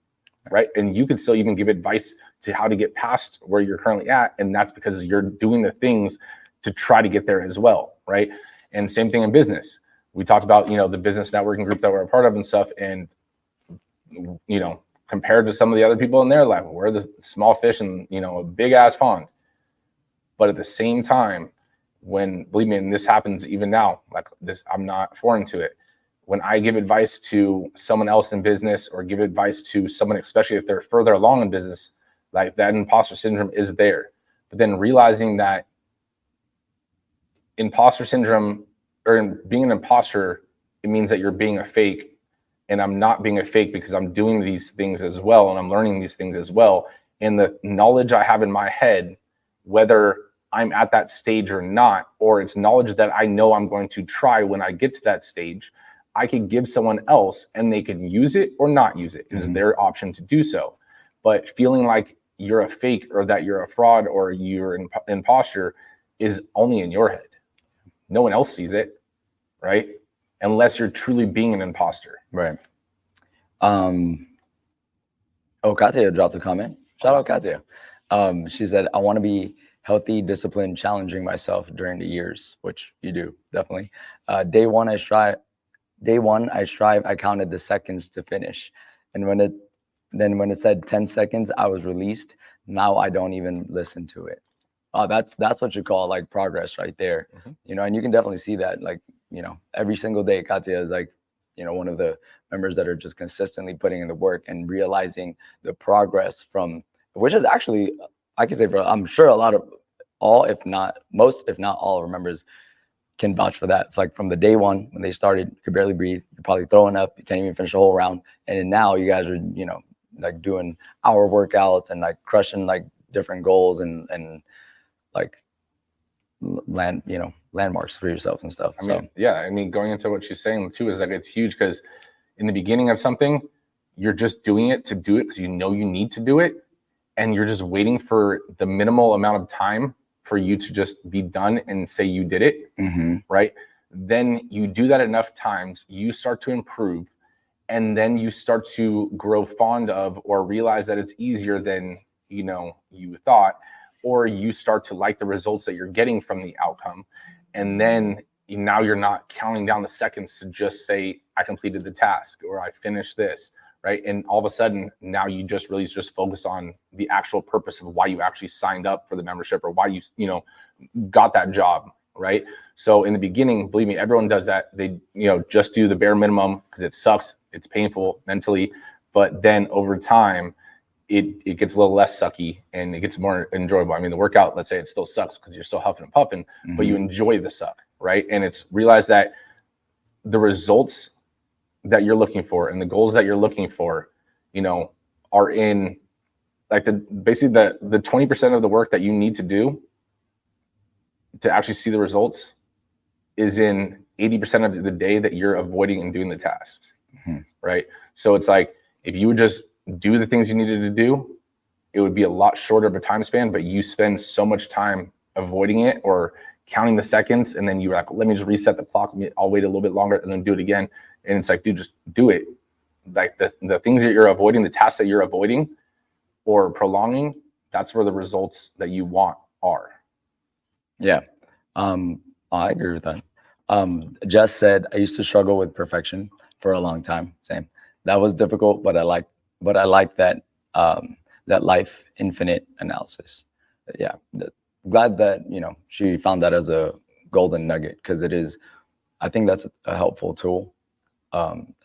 right? And you could still even give advice to how to get past where you're currently at, and that's because you're doing the things to try to get there as well, right? And same thing in business. We talked about, the business networking group that we're a part of and stuff, and you know, compared to some of the other people in their life, we're the small fish in, you know, a big ass pond. But at the same time, when, believe me, and this happens even now, like this, I'm not foreign to it. When I give advice to someone else in business or give advice to someone, especially if they're further along in business, like that imposter syndrome is there. But then realizing that imposter syndrome, or in being an imposter, it means that you're being a fake. And I'm not being a fake because I'm doing these things as well. And I'm learning these things as well. And the knowledge I have in my head, whether I'm at that stage or not, or it's knowledge that I know I'm going to try when I get to that stage, I could give someone else and they can use it or not use it. It is their option to do so. But feeling like you're a fake or that you're a fraud or you're an imposter is only in your head. No one else sees it, right? Unless you're truly being an imposter. Right. Oh, Katya dropped a comment. Shout out Katya. She said, I want to be healthy, disciplined, challenging myself during the years, which you do, definitely. Day one, I strive, I counted the seconds to finish. And when it said 10 seconds, I was released. Now I don't even listen to it. That's what you call like progress right there. You know, and you can definitely see that, like, you know, every single day, Katya is like, you know, one of the members that are just consistently putting in the work and realizing the progress from, which is actually, I can say for, I'm sure a lot of all, if not most, if not all of our members can vouch for that. It's like from the day one, when they started, you could barely breathe, you're probably throwing up, you can't even finish the whole round. And then now you guys are, you know, like doing hour workouts and like crushing like different goals and like landmarks for yourselves and stuff. I mean, yeah, I mean, going into what she's saying too is like, it's huge because in the beginning of something, you're just doing it to do it because you know you need to do it. And you're just waiting for the minimal amount of time for you to just be done and say you did it, right? Then you do that enough times, you start to improve, and then you start to grow fond of or realize that it's easier than, you know, you thought, or you start to like the results that you're getting from the outcome. And then now you're not counting down the seconds to just say, I completed the task or I finished this, right? And all of a sudden, now you just really just focus on the actual purpose of why you actually signed up for the membership or why you know, got that job, right? So in the beginning, believe me, everyone does that. They, you know, just do the bare minimum because it sucks. It's painful mentally. But then over time, it gets a little less sucky and it gets more enjoyable. I mean, the workout, let's say it still sucks because you're still huffing and puffing, but you enjoy the suck, right? And it's realize that the results that you're looking for and the goals that you're looking for, you know, are in like basically the 20% of the work that you need to do to actually see the results is in 80% of the day that you're avoiding and doing the tasks, right? So it's like, if you would just do the things you needed to do, it would be a lot shorter of a time span, but you spend so much time avoiding it or counting the seconds. And then you're like, let me just reset the clock. I'll wait a little bit longer and then do it again. And it's like, dude, just do it. Like the things that you're avoiding, the tasks that you're avoiding or prolonging, that's where the results that you want are. Yeah. I agree with that. Jess said, I used to struggle with perfection for a long time. Same. That was difficult, but I like that that life infinite analysis. Yeah. Glad that, you know, she found that as a golden nugget, because it is, I think that's a helpful tool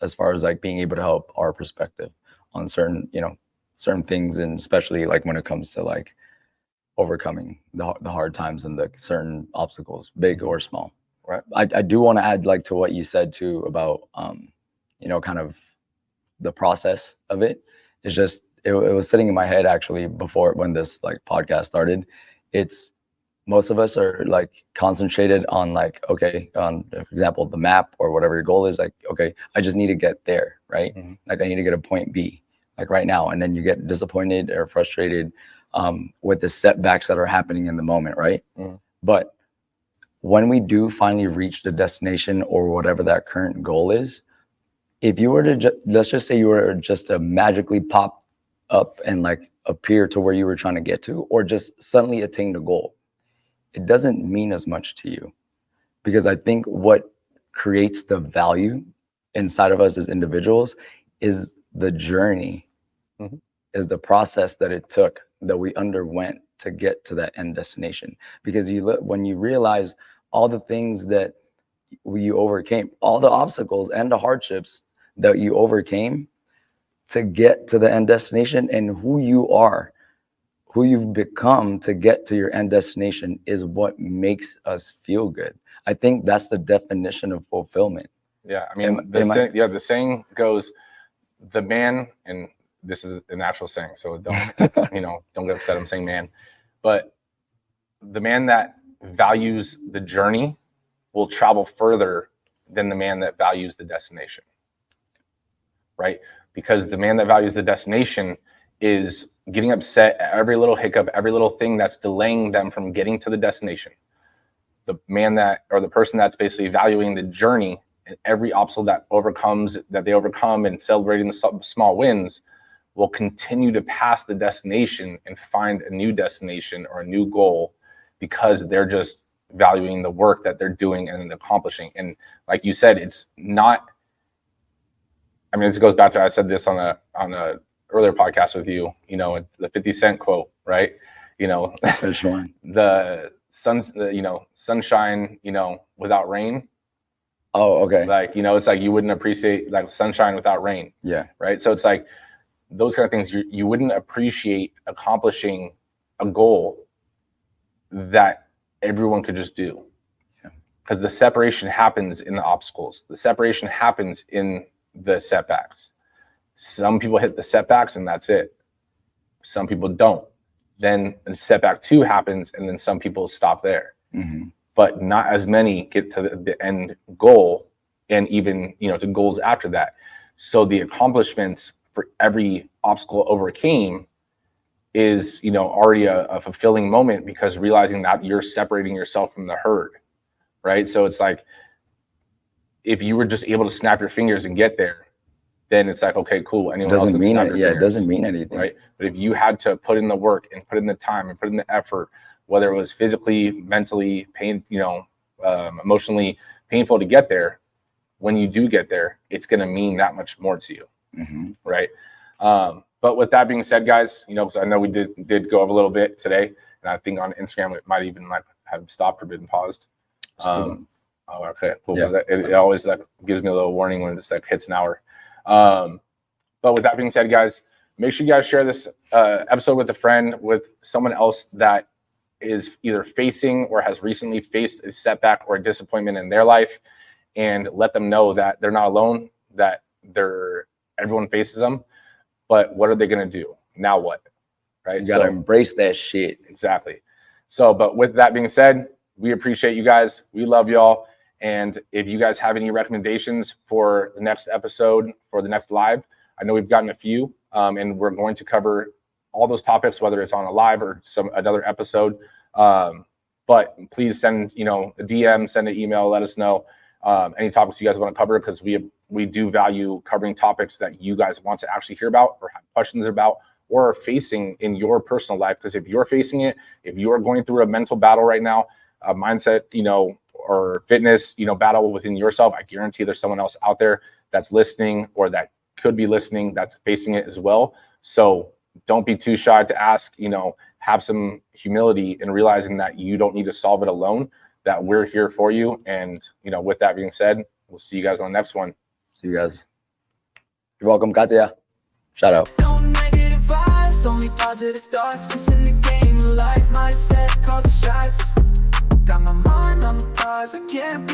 as far as like being able to help our perspective on certain things, and especially like when it comes to like overcoming the hard times and the certain obstacles, big or small. Right. I do want to add like to what you said too about kind of the process of it. It's just it was sitting in my head actually before when this like podcast started. It's most of us are like concentrated on like, okay, on for example, the map or whatever your goal is, like, okay, I just need to get there, right? Like I need to get a point B, like right now. And then you get disappointed or frustrated with the setbacks that are happening in the moment, right? But when we do finally reach the destination or whatever that current goal is, if you were to let's just say you were just to magically pop up and like appear to where you were trying to get to, or just suddenly attain the goal, it doesn't mean as much to you, because I think what creates the value inside of us as individuals is the journey Mhm. is the process that it took, that we underwent to get to that end destination. Because when you realize all the things that you overcame, all the obstacles and the hardships that you overcame to get to the end destination, and who you are, who you've become to get to your end destination, is what makes us feel good. I think that's the definition of fulfillment. Yeah, I mean, the saying goes, the man, and this is a natural saying, so don't don't get upset I'm saying man, but the man that values the journey will travel further than the man that values the destination, right? Because the man that values the destination is getting upset at every little hiccup, every little thing that's delaying them from getting to the destination. The man that, or the person that's basically valuing the journey and every obstacle that they overcome and celebrating the small wins, will continue to pass the destination and find a new destination or a new goal, because they're just valuing the work that they're doing and accomplishing. And like you said, it's not, I mean, this goes back to, I said this on a earlier podcast with you, the 50 Cent quote, right? Which one? The sunshine, without rain. Oh, okay. Like, it's like you wouldn't appreciate like sunshine without rain. Yeah. Right. So it's like those kind of things you wouldn't appreciate accomplishing a goal that everyone could just do. Yeah. Because the separation happens in the obstacles. The separation happens in the setbacks. Some people hit the setbacks and that's it. Some people don't. Then setback 2 happens, and then some people stop there. Mm-hmm. But not as many get to the end goal, and even to goals after that. So the accomplishments for every obstacle overcame is already a fulfilling moment, because realizing that you're separating yourself from the herd, right? So it's like, if you were just able to snap your fingers and get there, then it's like, okay, cool. Anyone else can snap your fingers, it doesn't mean anything, right? But if you had to put in the work and put in the time and put in the effort, whether it was physically, mentally, emotionally painful to get there, when you do get there, it's going to mean that much more to you, mm-hmm. right? But with that being said, guys, because I know we did go over a little bit today, and I think on Instagram it might even have stopped or been paused. Oh, okay, cool. Yeah. It always gives me a little warning when it's hits an hour. But with that being said, guys, make sure you guys share this episode with a friend, with someone else that is either facing or has recently faced a setback or a disappointment in their life, and let them know that they're not alone, that everyone faces them. But what are they going to do? Now what? Right? You got to embrace that shit. Exactly. So, but with that being said, we appreciate you guys. We love y'all. And if you guys have any recommendations for the next episode, for the next live, I know we've gotten a few, and we're going to cover all those topics, whether it's on a live or another episode. But please send, a DM, send an email, let us know any topics you guys want to cover, because we do value covering topics that you guys want to actually hear about or have questions about or are facing in your personal life. Because if you're facing it, if you are going through a mental battle right now, a mindset, or fitness, battle within yourself, I guarantee there's someone else out there that's listening or that could be listening that's facing it as well. So don't be too shy to ask, have some humility in realizing that you don't need to solve it alone, that we're here for you. And, with that being said, we'll see you guys on the next one. See you guys. You're welcome. Katya. Shout out. No negative vibes, only positive thoughts. Just in the game of life, mindset calls the shots. Got my mind on the prize, I can't be